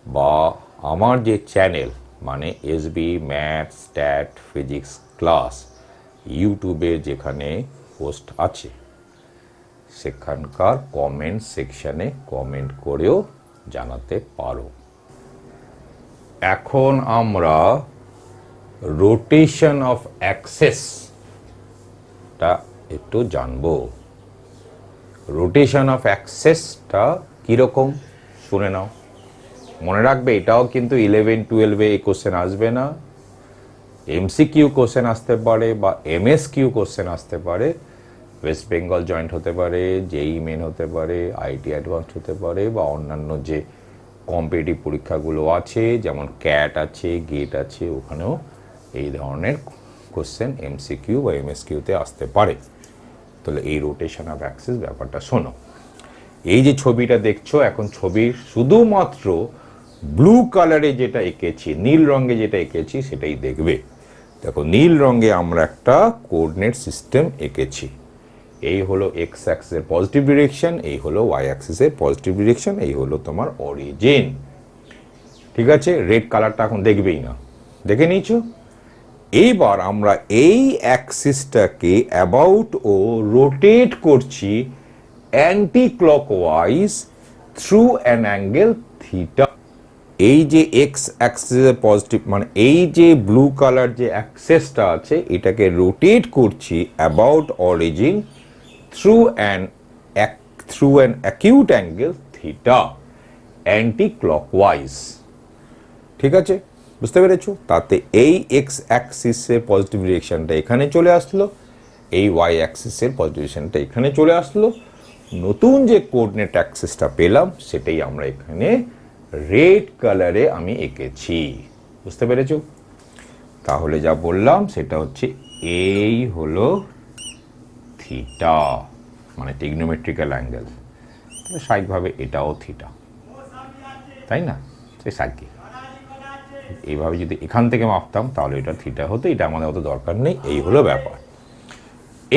A: বা আমার যে চ্যানেল মানে SB math stat physics class ইউটিউবে যেখানে পোস্ট আছে সেখানকার কমেন্ট সেকশনে কমেন্ট করেও জানাতে পারো। এখন আমরা রোটেশন অফ অ্যাক্সেসটা একটু জানবো। রোটেশন অফ অ্যাক্সেসটা কীরকম শুনে নাও। মনে রাখবে, এটাও কিন্তু 11-12 এই কোশ্চেন আসবে না। এমসিকিউ কোশ্চেন আসতে পারে বা এমএসকিউ কোশ্চেন আসতে পারে। ওয়েস্ট বেঙ্গল জয়েন্ট হতে পারে, জেই মেন হতে পারে, আইটি অ্যাডভান্স হতে পারে, বা অন্যান্য যে কম্পিটিটিভ পরীক্ষাগুলো আছে যেমন ক্যাট আছে, গেট আছে, ওখানেও এই ধরনের কোশ্চেন এমসিকিউ বা এমএসকিউতে আসতে পারে। তাহলে এই রোটেশন অফ অ্যাক্সিস ব্যাপারটা শোনো। এই যে ছবিটা দেখছো, এখন ছবির শুধুমাত্র ব্লু কালারে যেটা এঁকেছি, নীল রঙে যেটা এঁকেছি সেটাই দেখবে। দেখো, নীল রঙে আমরা একটা কোঅর্ডিনেট সিস্টেম এঁকেছি। এই হলো এক্স অ্যাক্সিসের পজিটিভ ডিরেকশন, এই হলো ওয়াই অ্যাক্সিসের পজিটিভ ডিরেকশন, এই হলো তোমার অরিজিন। ঠিক আছে, রেড কালারটা এখন দেখবেই না, দেখে নিয়েছো। এইবার আমরা এই অ্যাক্সিসটাকে অ্যাবাউট ও রোটেট করছি anti clockwise through an angle theta. এই যে এক্স অ্যাক্সিসের পজিটিভ মানে এই যে ব্লু কালার যে অ্যাক্সিসটা আছে এটাকে রোটেট করছি about origin through an acute angle theta anti clockwise. ঠিক আছে, বুঝতে পেরেছো? তাতে এই এক্স অ্যাক্সিসের পজিটিভ ডিরেকশনটা এখানে চলে আসলো, এই ওয়াই অ্যাক্সিসের পজিটিভ ডিরেকশনটা এখানে চলে আসলো। নতুন যে কোঅর্ডিনেট অ্যাক্সিসটা পেলাম সেটাই আমরা এখানে রেড কালারে আমি এঁকেছি। বুঝতে পেরেছো? তাহলে যা বললাম সেটা হচ্ছে এই হলো থিটা, মানে ট্রিগনোমেট্রিক্যাল অ্যাঙ্গেল। স্বাভাবিকভাবে এটাও থিটা, তাই না? সে সাকি এইভাবে যদি এখান থেকে মাপতাম তাহলে এটা থিটা হতো, এটা আমাদের অত দরকার নেই। এই হলো ব্যাপার।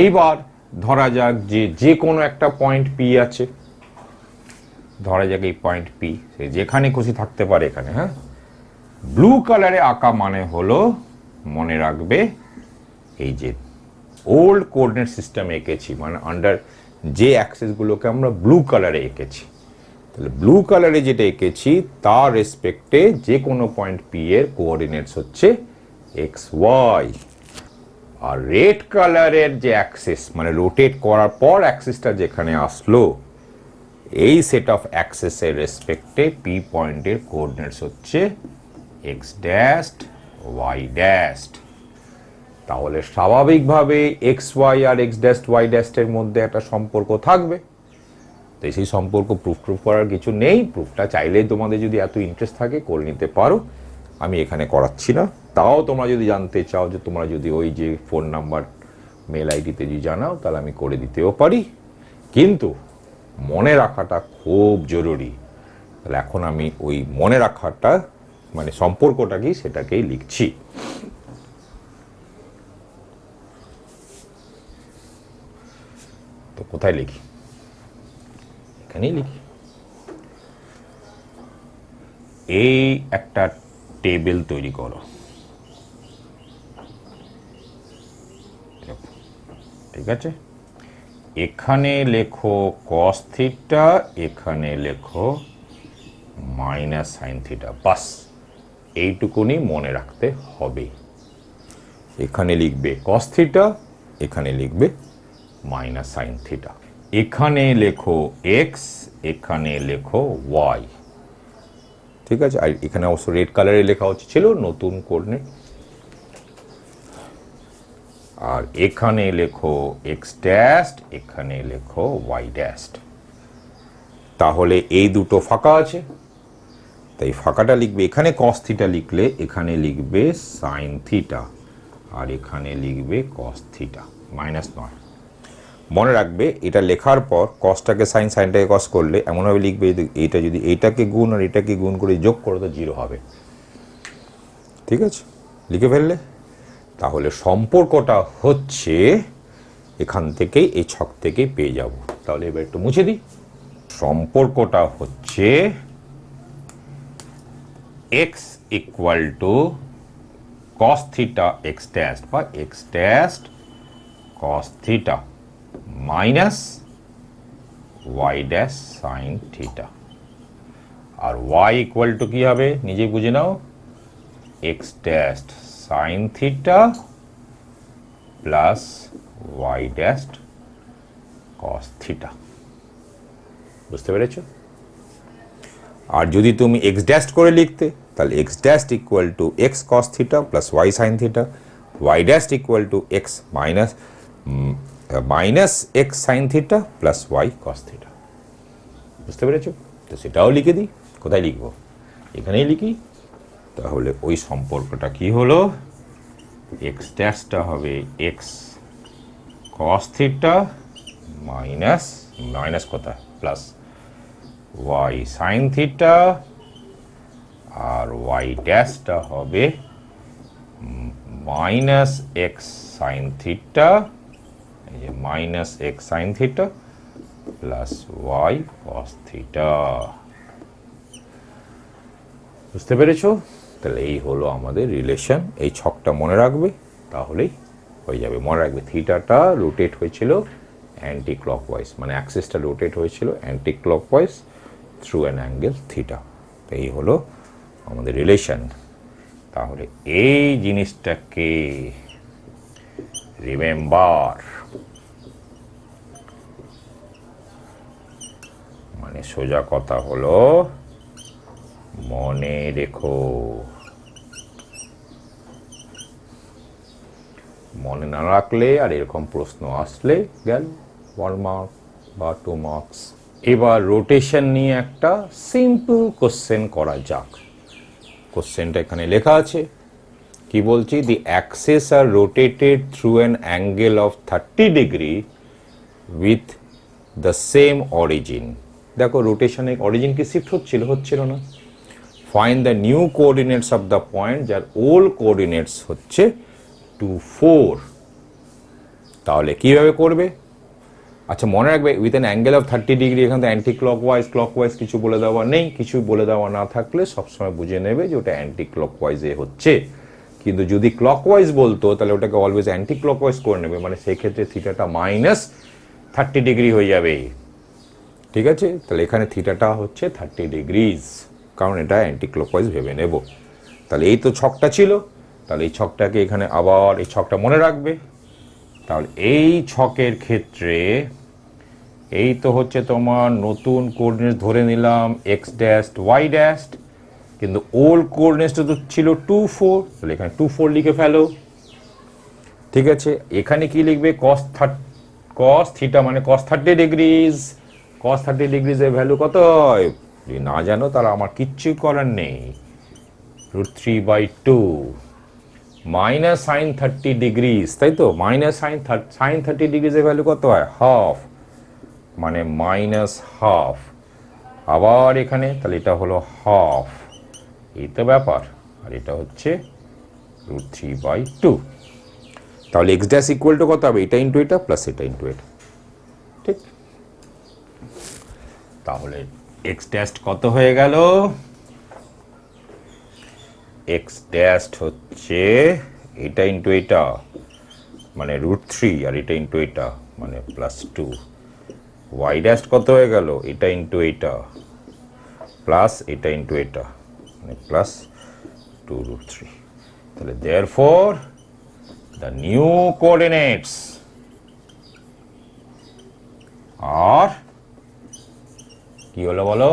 A: এইবার ধরা যাক যে কোনো একটা পয়েন্ট পি আছে, ধরা যাক এই পয়েন্ট পি, সে যেখানে খুশি থাকতে পারে এখানে। হ্যাঁ, ব্লু কালারে আঁকা মানে হলো, মনে রাখবে, এই যে ওল্ড কোঅর্ডিনেট সিস্টেম এঁকেছি, মানে আন্ডার যে অ্যাক্সিসগুলোকে আমরা ব্লু কালারে এঁকেছি, তাহলে ব্লু কালারে যেটা এঁকেছি তার রেসপেক্টে যে কোনো পয়েন্ট পি এর কোঅর্ডিনেটস হচ্ছে এক্স ওয়াই। আর রেড কালারের যে অ্যাক্সিস মানে রোটেট করার পর অ্যাক্সিসটা যেখানে আসলো, এই সেট অফ অ্যাক্সিসের রেসপেক্টে পি পয়েন্টের কোঅর্ডিনেটস হচ্ছে এক্স ড্যাস্ট ওয়াই ড্যাস্ট। তাহলে স্বাভাবিকভাবে এক্স ওয়াই আর এক্স ড্যাস্ট ওয়াই ড্যাস্টের মধ্যে একটা সম্পর্ক থাকবে। তো সেই সম্পর্ক প্রুফ করার কিছু নেই, প্রুফটা চাইলেই তোমাদের যদি এত ইন্টারেস্ট থাকে করে নিতে পারো, আমি এখানে করাচ্ছি না। তাও তোমরা যদি জানতে চাও, যে তোমরা যদি ওই যে ফোন নাম্বার মেল আইডিতে যদি জানাও তাহলে আমি করে দিতেও পারি, কিন্তু মনে রাখাটা খুব জরুরি। তাহলে এখন আমি ওই মনে রাখাটা মানে সম্পর্কটা কি সেটাকেই লিখছি। তো কোথায় লিখি? এখানেই লিখি। এই একটা টেবিল তৈরি করো, ঠিক আছে? এখানে লেখো কস থিটা, এখানে লেখো মাইনাস সাইন থিটা, বাস এইটুকুনি মনে রাখতে হবে। এখানে লিখবে cos থিটা, এখানে লিখবে মাইনাস সাইন থিটা। এখানে লেখো x, এখানে লেখো y। ঠিক আছে, আর এখানে অবশ্য রেড কালারে লেখা ছিল নতুন কোঅর্ডিনেট। আর এখানে লেখো x ড্যাশ, এখানে লেখো y ড্যাশ। তাহলে এই দুটো ফাঁকা আছে, তাই ফাঁকাটা লিখবে, এখানে cos থিটা লিখলে এখানে লিখবে সাইন থিটা, আর এখানে লিখবে cos থিটা, মাইনাস নয়। মনে রাখবে এটা লেখার পর কসটাকে সাইন, সাইনটাকে কস করলে এমনভাবে লিখবে এইটা যদি এইটাকে গুণ আর এটাকে গুণ করে যোগ করো তো 0 হবে। ঠিক আছে, লিখে ফেললে। তাহলে সম্পর্কটা হচ্ছে এখান থেকেই, এই ছক থেকেই পেয়ে যাব। তাহলে এবার একটু মুছে দিই। সম্পর্কটা হচ্ছে x equal to cos theta x dash বা x dash cos theta minus y dash sine theta. আর y ইকুয়াল টু কি হবে নিজেই বুঝে নাও, x dash sine theta plus y dash cos theta. বুঝতে পেরেছ? আর যদি তুমি x ড্যাশ করে লিখতে তাহলে x dash equal to x cos theta plus y sine theta, y dash equal to x minus x sign theta plus y cos theta. বুঝতে পেরেছ? তো সেটাও লিখে দিই। কোথায় লিখব? এখানেই লিখি। তাহলে ওই সম্পর্কটা কি হলো, x ড্যাশটা হবে x cos theta minus, minus কোথায়, প্লাস y সাইন থিটা, আর y ড্যাশটা হবে মাইনাস x সাইন থিটা, এই যে minus x sign theta plus y cos theta. বুঝতে পেরেছো? তাহলে এই হলো আমাদের রিলেশন। এই ছকটা মনে রাখবে, তাহলেই হয়ে যাবে। মনে রাখবে থিটাটা রোটেট হয়েছিল অ্যান্টি ক্লকওয়াইজ, মানে অ্যাক্সিসটা রোটেট হয়েছিল anti clockwise through an angle theta. তো এই হলো আমাদের রিলেশন। তাহলে এই জিনিসটাকে রিমেম্বার, মানে সোজা কথা হলো মনে রেখো। মনে না রাখলে আর এরকম প্রশ্ন আসলে গেল 1 মার্ক বা 2 মার্কস। এবার রোটেশন নিয়ে একটা সিম্পল কোশ্চেন করা যাক। কোশ্চেনটা এখানে লেখা আছে, কি বলছি, the axis are rotated through an angle of 30 degree with the same origin. দেখো রোটেশনে অরিজিন কি শিফট হচ্ছিল? হচ্ছিল না। Find the new coordinates of the point, যার ওল্ড কোঅর্ডিনেটস হচ্ছে 2, 4। তাহলে কিভাবে করবে? আচ্ছা মনে রাখবে with an angle of 30 degree, এখানে অ্যান্টি ক্লকওয়াইজ ক্লকওয়াইজ কিছু বলে দেওয়া নেই। কিছু বলে দেওয়া না থাকলে সবসময় বুঝে নেবে যে ওটা অ্যান্টি ক্লকওয়াইজে হচ্ছে। কিন্তু যদি ক্লকওয়াইজ বলতো তাহলে ওটাকে অলওয়েজ অ্যান্টি ক্লকওয়াইজ করে নেবে, মানে সেই ক্ষেত্রে থিটাটা মাইনাস 30 ডিগ্রি হয়ে যাবে। ঠিক আছে, তাহলে এখানে থিটাটা হচ্ছে 30 ডিগ্রিজ, কারণ এটা অ্যান্টি ক্লকওয়াইজ ভেবে নেব। তাহলে এই তো ছকটা ছিল, তাহলে এই ছকটাকে এখানে আবার এই ছকটা মনে রাখবে। তাহলে এই ছকের ক্ষেত্রে এই তো হচ্ছে তোমার নতুন কোঅর্ডিনেটস ধরে নিলাম x ড্যাশ y ড্যাশ, কিন্তু ওল্ড কোঅর্ডিনেটসটা তো ছিল 2, 4, তাহলে এখানে 2, 4 লিখে ফেলো। ঠিক আছে, এখানে কি লিখবে, cos থিটা মানে cos 30 ডিগ্রিজ। cos 30 ডিগ্রিজের ভ্যালু কত হয় যদি না জানো তাহলে আমার কিচ্ছু করার নেই, √3/2 মাইনাস সাইন 30 ডিগ্রিজ, তাই তো, মাইনাস সাইন 30 ডিগ্রিজের ভ্যালু কত হয়, হাফ, মানে মাইনাস হাফ। আবার এখানে তাহলে এটা হলো হাফ, এই তো ব্যাপার। আর এটা হচ্ছে √3/2। তাহলে x ড্যাশ ইকুয়াল টু কত হবে, এটা ইন্টু এটা প্লাস এটা ইন্টু এটা। ঠিক, তাহলে x ড্যাশ কত হয়ে গেল, x ড্যাশ হচ্ছে এটা ইন্টু এটা মানে √3, আর এটা ইন্টু এটা মানে +2। y ড্যাশ কত হয়ে গেল, এটা ইন্টু এটা প্লাস এটা ইন্টু এটা মানে +2√3। তাহলে therefore the new coordinates are কি হলো বলো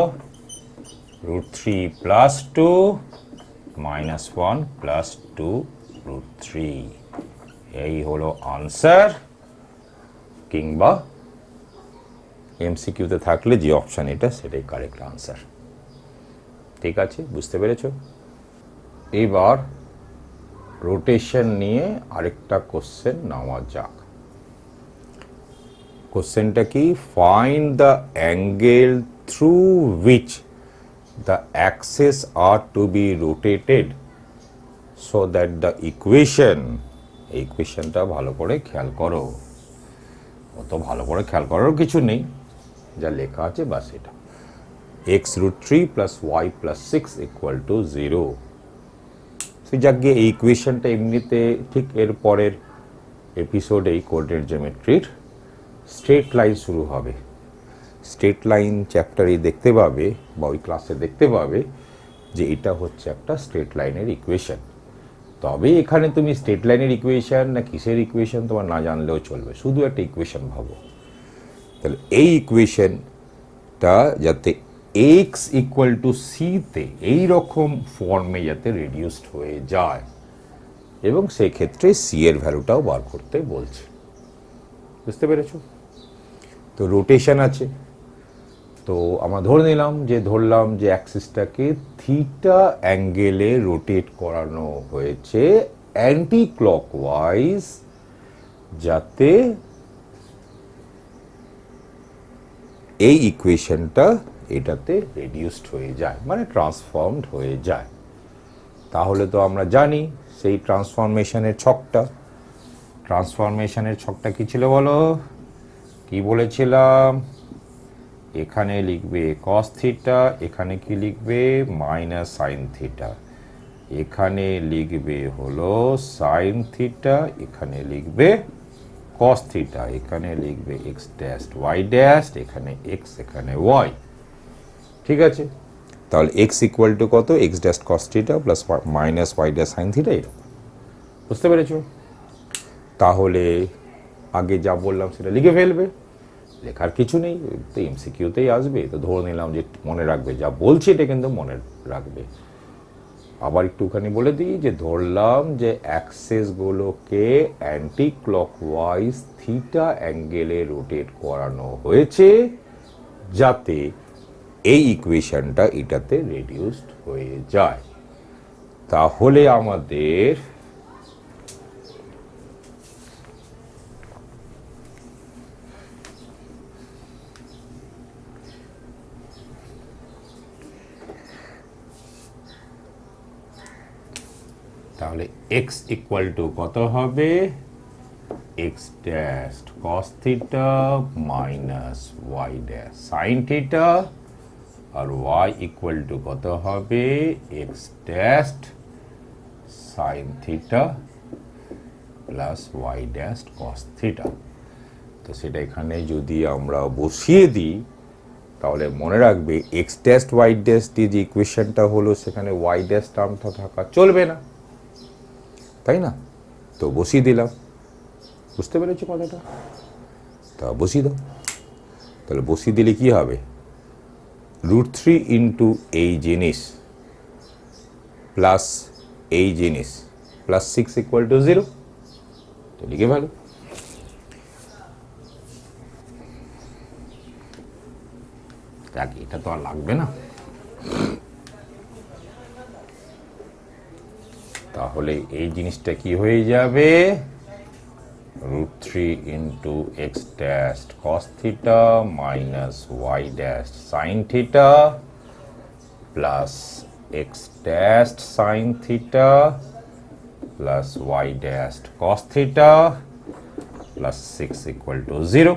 A: √3 plus 2 minus 1 plus 2 √3 এই হলো আনসার কিংবা এমসিকিউতে থাকলে যে অপশন এটা সেটাই কারেক্ট আনসার। ঠিক আছে, বুঝতে পেরেছো? এবার রোটেশন নিয়ে আরেকটা কোশ্চেন নেওয়া যাক। কোশ্চেনটা কি, find the angle through which the axes are to be rotated so that the equation, এই ইকুয়েশনটা ভালো করে খেয়াল করো, অত ভালো করে খেয়াল করার কিছু নেই, যা লেখা আছে বাস এটা, x√3 plus y plus 6 equal to 0। সেই যাকে এই ইকুয়েশনটা এমনিতে ঠিক এর পরের এপিসোডেই কোঅর্ডিনেট জিওমেট্রির স্ট্রেট লাইন শুরু হবে। স্ট্রেট লাইন চ্যাপ্টারে দেখতে পাবে বা ওই ক্লাসে দেখতে পাবে যে এটা হচ্ছে একটা স্ট্রেট লাইনের ইকুয়েশন। তবে এখানে তুমি স্ট্রেট লাইনের ইকুয়েশন না কিসের ইকুয়েশন তোমার না জানলেও চলবে, শুধু একটা ইকুয়েশন ভাবো। তাহলে এই ইকুয়েশনটা যাতে x ইকুয়াল টু সিতে এইরকম ফর্মে যাতে রেডিউসড হয়ে যায় এবং সেই ক্ষেত্রে সি এর ভ্যালুটাও বার করতে বলছে। বুঝতে পেরেছো? তো রোটেশন আছে, তো আমরা ধরলাম যে অ্যাক্সিসটাকে থিটা অ্যাঙ্গেলে রোটেট করানো হয়েছে অ্যান্টি ক্লকওয়াইজ, যাতে এই ইকুয়েশনটা এটাতে রেডিউসড হয়ে যায়, মানে ট্রান্সফর্মড হয়ে যায়। তাহলে তো আমরা জানি সেই ট্রান্সফরমেশনের ছকটা কি ছিল বলো, কি বলেছিলাম, এখানে লিখবে কস থিটা, এখানে কি লিখবে মাইনাস সাইন থিটা, এখানে লিখবে হলো সাইন থিটা, এখানে লিখবে কস থিটা, এখানে লিখবে এক্স ড্যাশ ওয়াই ড্যাশ, এখানে এক্স এখানে ওয়াই। ঠিক আছে, তাহলে এক্স ইকুয়াল টু কত, x dash cos theta plus minus y dash sine theta, এরকম। বুঝতে পেরেছো? তাহলে আগে যা বললাম সেটা লিখে ফেলবে, লেখার কিছু নেই, তো এমসিকিউতেই আসবে, তো ধরে নিলাম যে মনে রাখবে, যা বলছি এটা কিন্তু মনে রাখবে। আবার একটুখানি বলে দিই যে ধরলাম যে অ্যাক্সেসগুলোকে অ্যান্টি ক্লকওয়াইজ থিটা অ্যাঙ্গেলে রোটেট করানো হয়েছে যাতে এই ইকুয়েশনটা এটাতে রেডিউসড হয়ে যায়। তাহলে আমাদের তাহলে x ইকুয়াল টু কত হবে, x dash cos theta minus y dash sine theta, আর y ইকুয়াল টু কত হবে, x dash sine theta plus y dash cos theta. তো সেটা এখানে যদি আমরা বসিয়ে দিই তাহলে মনে রাখবে এক্স ড্যাশ ওয়াই ড্যাশ দিয়ে যে ইকুয়েশনটা হলো সেখানে ওয়াই ড্যাশ টার্মটা থাকা চলবে না, তাই না? তো বসিয়ে দিলাম। বুঝতে পেরেছো কথাটা? তা বসিয়ে দাও। তাহলে বসিয়ে দিলে কি হবে, √3 ইন্টু এই জিনিস প্লাস এই জিনিস প্লাস 6 ইকুয়াল টু 0, তো লিখে ভালো। এটা তো আর লাগবে না। তাহলে এই জিনিসটা কি হয়ে যাবে, √3 into x dash cos theta minus y dash sine theta plus x dash sine theta plus y dash cos theta plus 6 equal to 0।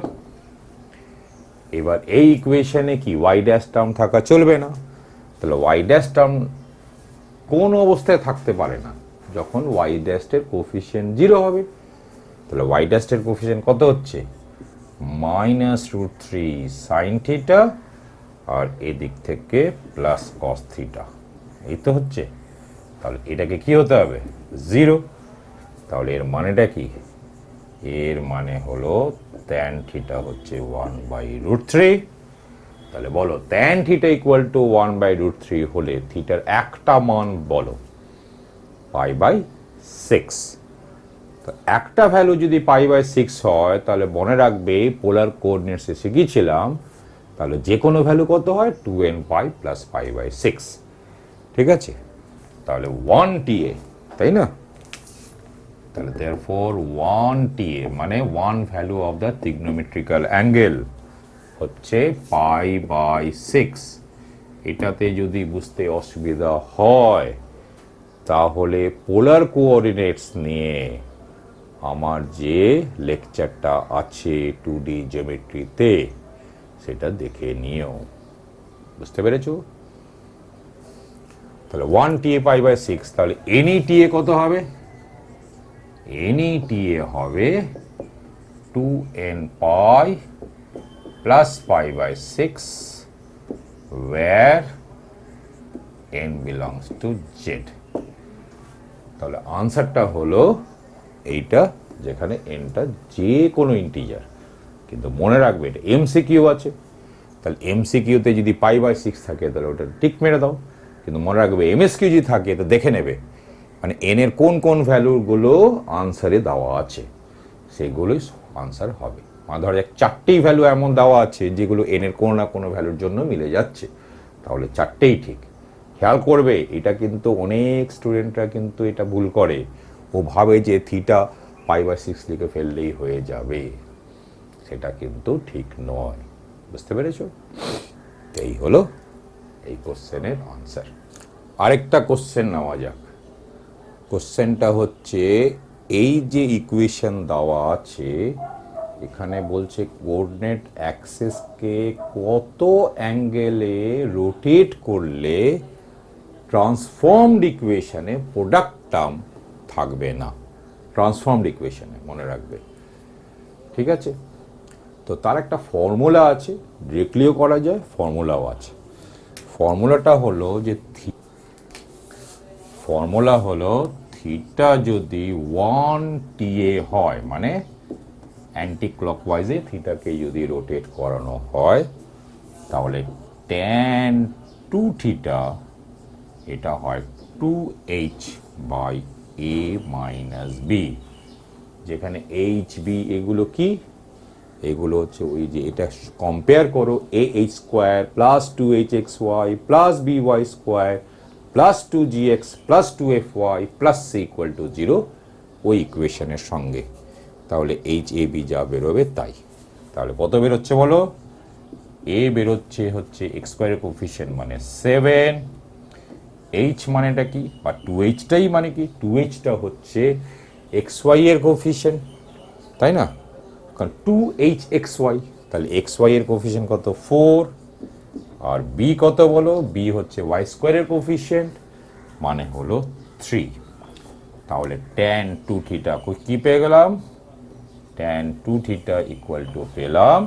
A: এবার এই ইকুয়েশনে কি ওয়াই ড্যাশ টার্ম থাকা চলবে না, তাহলে ওয়াই ড্যাশ টার্ম কোন অবস্থায় থাকতে পারে না, যখন ওয়াই ড্যাশের কোফিশিয়েন্ট 0 হবে। তাহলে ওয়াই ড্যাশের কোফিশিয়েন্ট কত হচ্ছে, মাইনাস √3 সাইন থিটা আর এদিক থেকে প্লাস কস থিটা, এই তো হচ্ছে। তাহলে এটাকে কি হতে হবে, 0। তাহলে এর মানেটা কি? এর মানে হলো tan থিটা হচ্ছে 1/√3। তাহলে বলো tan থিটা ইকুয়াল টু 1/√3 হলে থিটার একটা মান বলো, π/6। তো একটা ভ্যালু যদি π/6 হয় তাহলে মনে রাখবে পোলার কোঅর্ডিনেটসে শিখিয়েছিলাম, তাহলে যে কোনো ভ্যালু কত হয় 2nπ প্লাস π/6, ঠিক আছে? তাহলে 1ta, তাই না? তাহলে therefore 1ta মানে 1 ভ্যালু অফ দ্য ট্রিগনোমেট্রিক্যাল অ্যাঙ্গেল হচ্ছে π/6। এটাতে যদি বুঝতে অসুবিধা হয় তাহলে পোলার কোঅর্ডিনেটস নিয়ে আমার যে লেকচারটা আছে 2D জিওমেট্রিতে সেটা দেখে নিও। বুঝতে পেরেছো? তাহলে 1ta π/6, তাহলে এনি টা কত হবে? এনি টা হবে 2nπ plus π/6 where n belongs to z। তাহলে আনসারটা হলো এইটা, যেখানে nটা যে কোনো ইন্টিজার। কিন্তু মনে রাখবে এটা এমসিকিউ আছে, তাহলে এমসিকিউতে যদি π/6 থাকে তাহলে ওটা টিক মেরে দাও। কিন্তু মনে রাখবে এমএসকিউ যদি থাকে তো দেখে নেবে মানে এন এর কোন কোন ভ্যালুগুলো আনসারে দেওয়া আছে সেগুলোই আনসার হবে। মানে ধরো 4টি ভ্যালু এমন দেওয়া আছে যেগুলো এন এর কোনো না কোনো ভ্যালুর জন্য মিলে যাচ্ছে, তাহলে 4টেই ঠিক। খেয়াল করবে এটা কিন্তু অনেক স্টুডেন্টরা কিন্তু এটা ভুল করে, ও ভাবে যে থিটা π/6 লিখে ফেললেই হয়ে যাবে, সেটা কিন্তু ঠিক নয়। বুঝতে পেরেছো? এই হলো এই কোশ্চেনের আনসার। আরেকটা কোশ্চেন নেওয়া যাক। কোশ্চেনটা হচ্ছে এই যে ইকুয়েশন দেওয়া আছে এখানে বলছে কোঅর্ডিনেট অ্যাক্সিসকে কত অ্যাঙ্গেলে রোটেট করলে ট্রান্সফর্মড ইকুয়েশনে প্রোডাক্ট টার্ম থাকবে না। ট্রান্সফর্মড ইকুয়েশনে মনে রাখবে, ঠিক আছে? তো তার একটা ফর্মুলা আছে, ডিরেক্টলিও করা যায়, ফর্মুলাও আছে। ফর্মুলাটা হলো যে থিটা যদি 1ta হয় মানে অ্যান্টি ক্লকওয়াইজে থিটাকে যদি রোটেট করানো হয় তাহলে tan 2θ এটা হয় 2h/a - b, যেখানে hb এগুলো কি? এগুলো হচ্ছে ওই যে এটা কম্পেয়ার করো ah² plus 2hxy plus by² plus 2gx plus 2fy plus c equal to 0 ওই ইকুয়েশনের সঙ্গে, তাহলে hab যা বেরোবে তাই। তাহলে কত বেরোচ্ছে বলো? a বেরোচ্ছে হচ্ছে x² এর কোফিশিয়েন্ট মানে 7, h মানেটা কি বা 2hটাই মানে কি? 2hটা হচ্ছে xy এর কোফিশিয়েন্ট, তাই না? কারণ 2hxy, তাহলে xy এর কোফিশিয়েন্ট কত? 4। আর b কত বলো? b হচ্ছে y² এর কোফিশিয়েন্ট মানে হলো 3। তাহলে tan 2θ কি পেয়ে গেলাম? tan 2θ ইকুয়াল টু পেলাম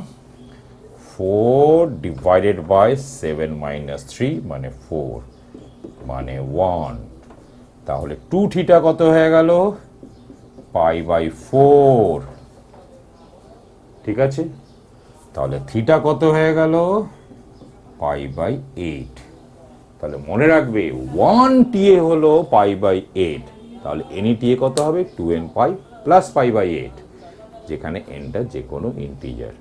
A: 4 ডিভাইডেড বাই 7 - 3 মানে 4 মানে 1। তাহলে 2θ কত হয়ে গেল? π/4, ঠিক আছে? তাহলে থিটা কত হয়ে গেল? π/8। তাহলে মনে রাখবে 1ta হলো π/8, তাহলে এনইটা কত হবে? 2nπ প্লাস π/8, যেখানে nটা যে কোনো ইন্টিজার।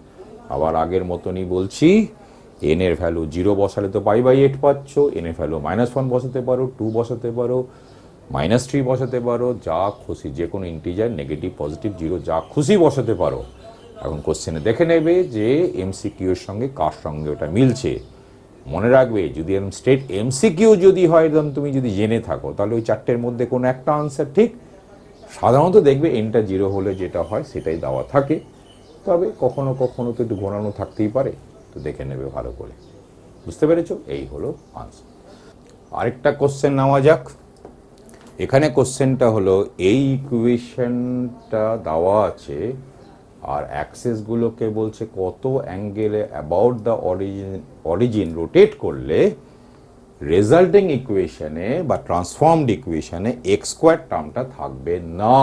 A: আবার আগের মতনই বলছি, n এর ভ্যালু 0 বসালে তো π/8 পাচ্ছ, n এর ভ্যালু -1 বসাতে পারো, 2 বসাতে পারো, -3 বসাতে পারো, যা খুশি যে কোনো ইন্টিজার নেগেটিভ পজিটিভ 0 যা খুশি বসাতে পারো। এখন কোশ্চেনে দেখে নেবে যে এমসিকিউ এর সঙ্গে কার সঙ্গে ওটা মিলছে। মনে রাখবে যদি স্ট্রেট এমসিকিউ যদি হয় একদম তুমি যদি জেনে থাকো তাহলে ওই 4টের মধ্যে কোনো একটা আনসার ঠিক। সাধারণত দেখবে nটা 0 হলে যেটা হয় সেটাই দেওয়া থাকে, তবে কখনো কখনো তো একটু ঘোরানো থাকতেই পারে, তো দেখে নেবে ভালো করে। বুঝতে পেরেছো? এই হলো আনসার। আরেকটা কোশ্চেন নেওয়া যাক। এখানে কোশ্চেনটা হলো এই ইকুয়েশনটা দেওয়া আছে আর অ্যাক্সিসগুলোকে বলছে কত অ্যাঙ্গেলে অ্যাবাউট দ্য অরিজিন রোটেট করলে রেজাল্টিং ইকুয়েশনে বা ট্রান্সফর্মড ইকুয়েশনে x² টার্মটা থাকবে না।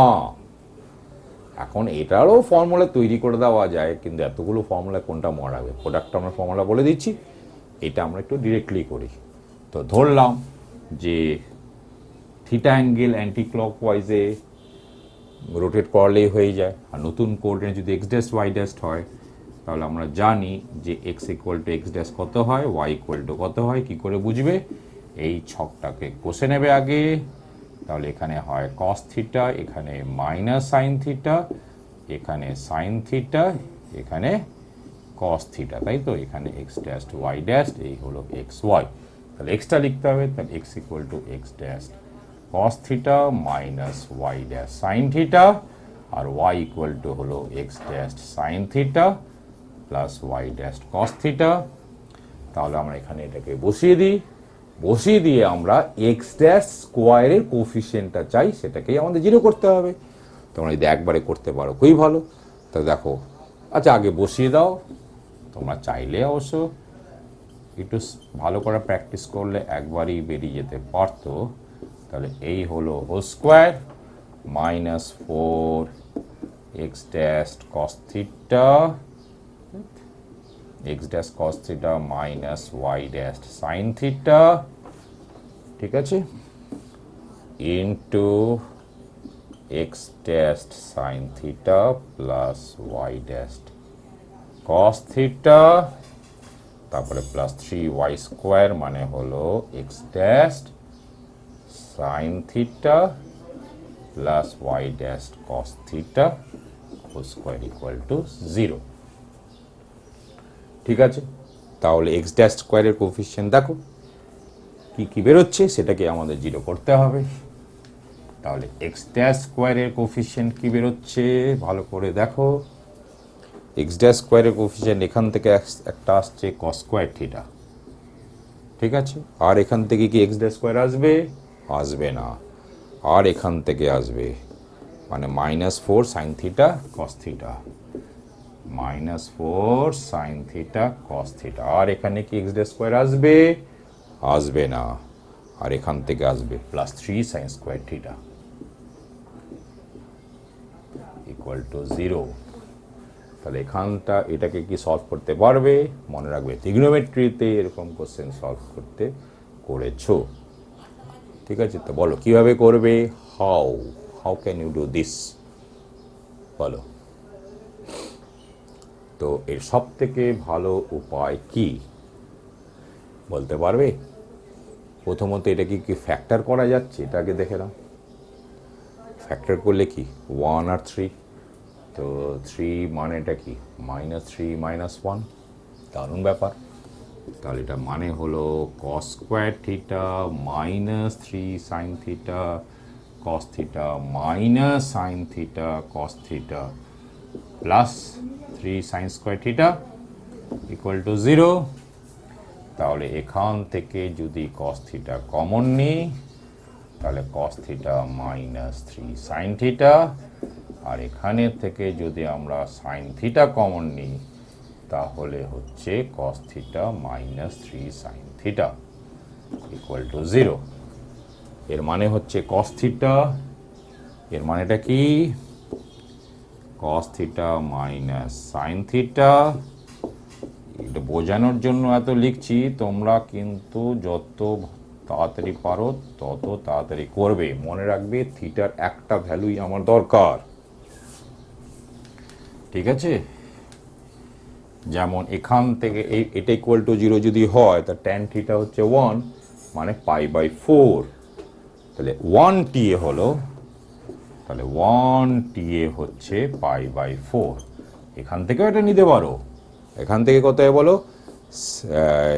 A: এখন এটারও ফর্মুলা তৈরি করে দেওয়া যায়, কিন্তু এতগুলো ফর্মুলা কোনটা মরাবে? প্রোডাক্ট আমরা ফর্মুলা বলে দিচ্ছি, এটা আমরা একটু ডিরেক্টলি করি। তো ধরলাম যে থিটা অ্যাঙ্গেল অ্যান্টি ক্লকওয়াইজে রোটেট করলেই হয়ে যায়, আর নতুন কোঅর্ডিনেট যদি এক্স ড্যাশ ওয়াই ড্যাশ হয়, তাহলে আমরা জানি যে x equal to x dash কত হয়, ওয়াই ইকুয়াল টু কত হয়। কী করে বুঝবে? এই ছকটাকে কষে নেবে আগে, তাহলে এখানে হয় কস থিটা, এখানে মাইনাস সাইন থিটা, এখানে সাইন থিটা, এখানে কস থিটা, তাই তো? এখানে এক্স ড্যাশ ওয়াই ড্যাশ, এই হলো এক্স ওয়াই। তাহলে এক্সটা লিখতে হবে, তাহলে x equal to x dash cos theta minus y dash sine theta, আর ওয়াই ইকুয়াল টু হলো x dash sine theta plus y dash cos theta. তাহলে আমরা এখানে এটাকে বসিয়ে দিই, বসিয়ে দিয়ে আমরা এক্স ড্যাশ স্কোয়ারের কোফিশিয়েন্টটা চাই, সেটাকেই আমাদের জিরো করতে হবে। তোমরা যদি একবারে করতে পারো খুবই ভালো। তো দেখো, আচ্ছা আগে বসিয়ে দাও, তোমরা চাইলে অবশ্য একটু ভালো করে প্র্যাকটিস করলে একবারই বেরিয়ে যেতে পারতো। তাহলে এই হলো whole square minus 4 x dash cos theta, x dash cos theta minus y dash sine theta, ঠিক আছে, into x dash sine theta plus y dash cos theta, তারপরে প্লাস 3y স্কোয়ার মানে হলো x dash sine theta plus y dash cos theta whole square equal to 0। ঠিক আছে, তাহলে x dash স্কোয়ারের coefficient দেখো কি কি বেরোচ্ছে, সেটাকে আমাদের জিরো করতে হবে। তাহলে এক্স ড্যাশ স্কোয়ারের কোফিশিয়েন্ট কি বেরোচ্ছে ভালো করে দেখো। এক্স ড্যাশ স্কোয়ারের কোফিশিয়েন্ট এখান থেকে একটা আসছে কস স্কোয়ার থিটা, ঠিক আছে, আর এখান থেকে কি এক্স ড্যাশ স্কোয়ার আসবে? আসবে না, আর এখান থেকে আসবে মানে -4 sine theta cos theta, -4 sine theta cos theta, আর এখানে কি এক্স ড্যাশ স্কোয়ার আসবে? আসবে না, আর এখান থেকে আসবে +3 sine square theta equal to 0। তাহলে এখানটা এটাকে কি সলভ করতে পারবে? মনে রাখবে ট্রিগনোমেট্রিতে এরকম কোশ্চেন সলভ করতে করেছো, ঠিক আছে। তো বলো কিভাবে করবে? How can you do this, বলো। তো এর সব থেকে ভালো উপায় কি বলতে পারবে? প্রথমত এটা কি ফ্যাক্টর করা যাচ্ছে, এটাকে দেখে নাও। ফ্যাক্টর করলে কি 1 আর 3, তো 3 মানেটা কি -3 -1, দারুণ ব্যাপার। তাহলে এটা মানে হলো cos square theta -3 sign theta cos theta minus sine theta cos theta plus 3 sine square theta equal to 0। তাহলে এখান থেকে যদি কস থিটা কমন নিই, তাহলে কস থিটা -3 সাইন থিটা, আর এখানে থেকে যদি আমরা সাইন থিটা কমন নিই, তাহলে হচ্ছে cos theta -3 sine theta equal to 0। এর মানে হচ্ছে কস থিটা, এর মানেটা কি কস থিটা মাইনাস সাইন থিটা। এটা বোঝানোর জন্য এত লিখছি, তোমরা কিন্তু যত তাড়াতাড়ি পারো তত তাড়াতাড়ি করবে। মনে রাখবে থিটার একটা ভ্যালুই আমার দরকার, ঠিক আছে। যেমন এখান থেকে এটা ইকুয়াল টু 0 যদি হয়, তা ট্যান থিটা হচ্ছে 1 মানে π/4, তাহলে 1 TA হলো, তাহলে 1 TA হচ্ছে π/4। এখান থেকেও এটা নিতে পারো, এখান থেকে কত হয় বলো,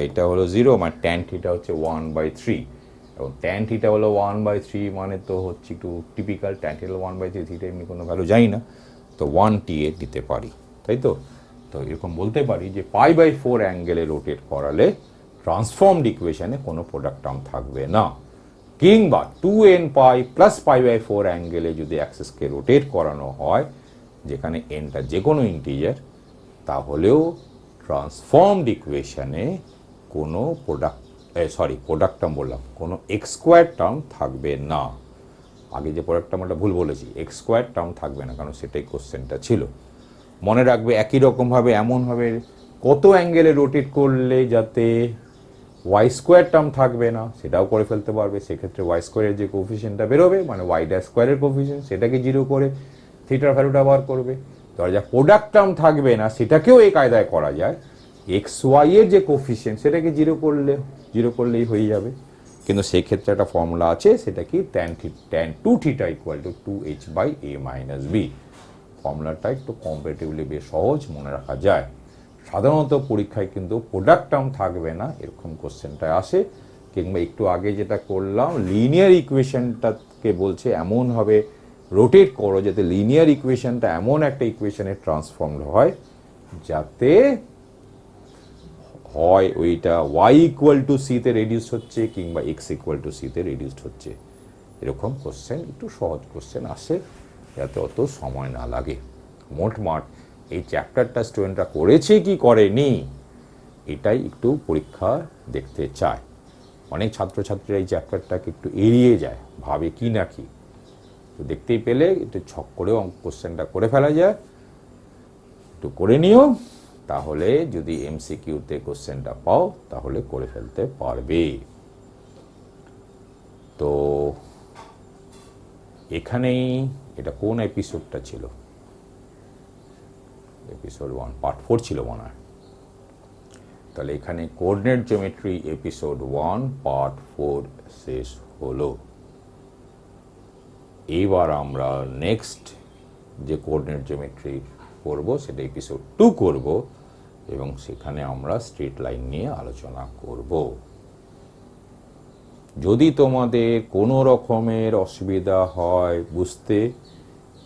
A: এটা হলো 0 মানে ট্যান থিটা হচ্ছে 1/3, এবং ট্যান থিটা হলো 1/3 মানে তো হচ্ছে একটু টিপিক্যাল, ট্যান থিটা 1/3, থিটা এমনি কোনো ভ্যালু জানি না, তো 1 TA দিতে পারি, তাই তো। তো এরকম বলতে পারি যে π/4 অ্যাঙ্গেলে রোটেট করালে ট্রান্সফর্মড ইকুয়েশনে কোনো প্রোডাক্ট টার্ম থাকবে না, কিংবা 2n π প্লাস π/4 অ্যাঙ্গেলে যদি অ্যাক্সিসকে রোটেট করানো হয়, যেখানে nটা যে কোনো ইন্টিজার, তাহলেও ট্রান্সফর্মড ইকুয়েশনে কোনো প্রোডাক্ট টার্ম বললাম, কোনো x স্কোয়ার টার্ম থাকবে না। আগে যে প্রোডাক্ট টার্ম ওটা ভুল বলেছি, এক্স স্কোয়ার টার্ম থাকবে না, কারণ সেটাই কোশ্চেনটা ছিল। মনে রাখবে একই রকমভাবে এমনভাবে কত অ্যাঙ্গেলে রোটেট করলে যাতে ওয়াই স্কোয়ার টার্ম থাকবে না সেটাও করে ফেলতে পারবে। সেক্ষেত্রে ওয়াই স্কোয়ারের যে কোফিশিয়েন্টটা বেরোবে, মানে ওয়াই ড্যাশ স্কোয়ারের কোফিশিয়েন্ট, সেটাকে 0 করে থিটার ভ্যালুটা বার করবে। তো যা প্রোডাক্ট টার্ম থাকবে না সেটাকেও এই কায়দায় করা যায়, এক্স ওয়াই এর যে কোফিশিয়েন্ট সেটাকে 0 করলেই হয়ে যাবে। কিন্তু সেই ক্ষেত্রে একটা ফর্মুলা আছে, সেটা কি tan 2 theta equal to 2h/a minus b. ফর্মুলাটা একটু কম্পারেটিভলি বেশ সহজ, মনে রাখা যায়। সাধারণত পরীক্ষায় কিন্তু প্রোডাক্ট টার্ম থাকবে না এরকম কোশ্চেনটা আসে, কিংবা একটু আগে যেটা করলাম লিনিয়ার ইকুয়েশনটাকে বলছে এমনভাবে রোটেট করো যাতে লিনিয়ার ইকুয়েশনটা এমন একটা ইকুয়েশনে ট্রান্সফর্ম হয় যাতে হয় ওইটা y ইকুয়াল টু সিতে রেডিউস হচ্ছে কিংবা x ইকুয়াল টু সিতে রেডিউসড হচ্ছে। এরকম কোশ্চেন, একটু সহজ কোশ্চেন আসে যাতে অত সময় না লাগে। মোটমাট এই চ্যাপ্টারটা স্টুডেন্টরা করেছে কি করেনি এটাই একটু পরীক্ষা দেখতে চায়। অনেক ছাত্রছাত্রীরা এই চ্যাপ্টারটাকে একটু এড়িয়ে যায়, ভাবে কি না কি। তো দেখতেই পেলে একটু ছক করেও কোশ্চেনটা করে ফেলা যায়, একটু করে নিও, তাহলে যদি এমসিকিউতে কোশ্চেনটা পাও তাহলে করে ফেলতে পারবে। তো এখানেই এটা কোন এপিসোডটা ছিল, এপিসোড 1 পার্ট 4 ছিল মনে হয়। তাহলে এখানে কোঅর্ডিনেট জিওমেট্রি এপিসোড 1 পার্ট 4 শেষ হলো। এইবার আমরা নেক্সট যে কোঅর্ডিনেট জিওমেট্রি করব সেটা এপিসোড 2 করব, এবং সেখানে আমরা স্ট্রেট লাইন নিয়ে আলোচনা করব। যদি তোমাদের কোনো রকমের অসুবিধা হয় বুঝতে,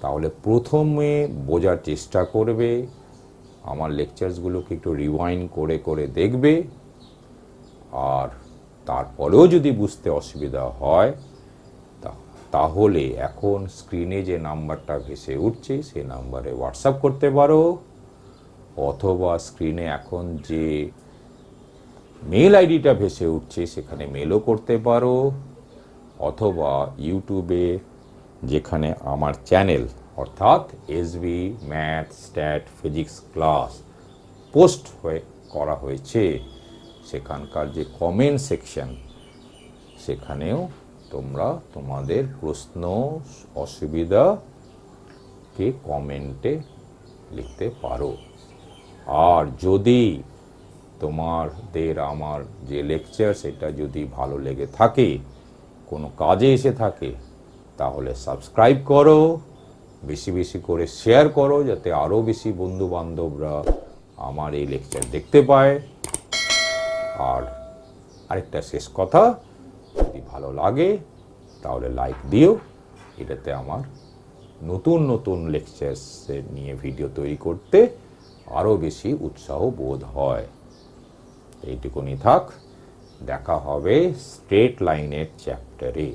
A: তাহলে প্রথমে বোঝার চেষ্টা করবে, আমার লেকচারসগুলোকে একটু রিওয়াইন্ড করে করে দেখবে, আর তারপরেও যদি বুঝতে অসুবিধা হয় তাহলে এখন স্ক্রিনে যে নাম্বারটা ভেসে উঠছে সেই নাম্বারে হোয়াটসঅ্যাপ করতে পারো, অথবা স্ক্রিনে এখন যে মেল আইডিটা ভেসে উঠছে সেখানে মেলও করতে পারো, অথবা ইউটিউবে যেখানে আমার চ্যানেল অর্থাৎ SB math stat physics class post করা হয়েছে সেখানকার যে কমেন্ট সেকশন, সেখানেও তোমরা তোমাদের প্রশ্ন অসুবিধাকে কমেন্টে লিখতে পারো। আর যদি তোমাদের আমার যে লেকচার সেটা যদি ভালো লেগে থাকে, কোনো কাজে এসে থাকে, তাহলে সাবস্ক্রাইব করো, বেশি বেশি করে শেয়ার করো যাতে আরও বেশি বন্ধু বান্ধবরা আমার এই লেকচার দেখতে পায়। আর আরেকটা শেষ কথা, যদি ভালো লাগে তাহলে লাইক দিও, এটাতে আমার নতুন নতুন লেকচার নিয়ে ভিডিও তৈরি করতে আরও বেশি উৎসাহ বোধ হয়। এইটুকুনি থাক, দেখা হবে স্ট্রেট লাইনের চ্যাপ্টারে।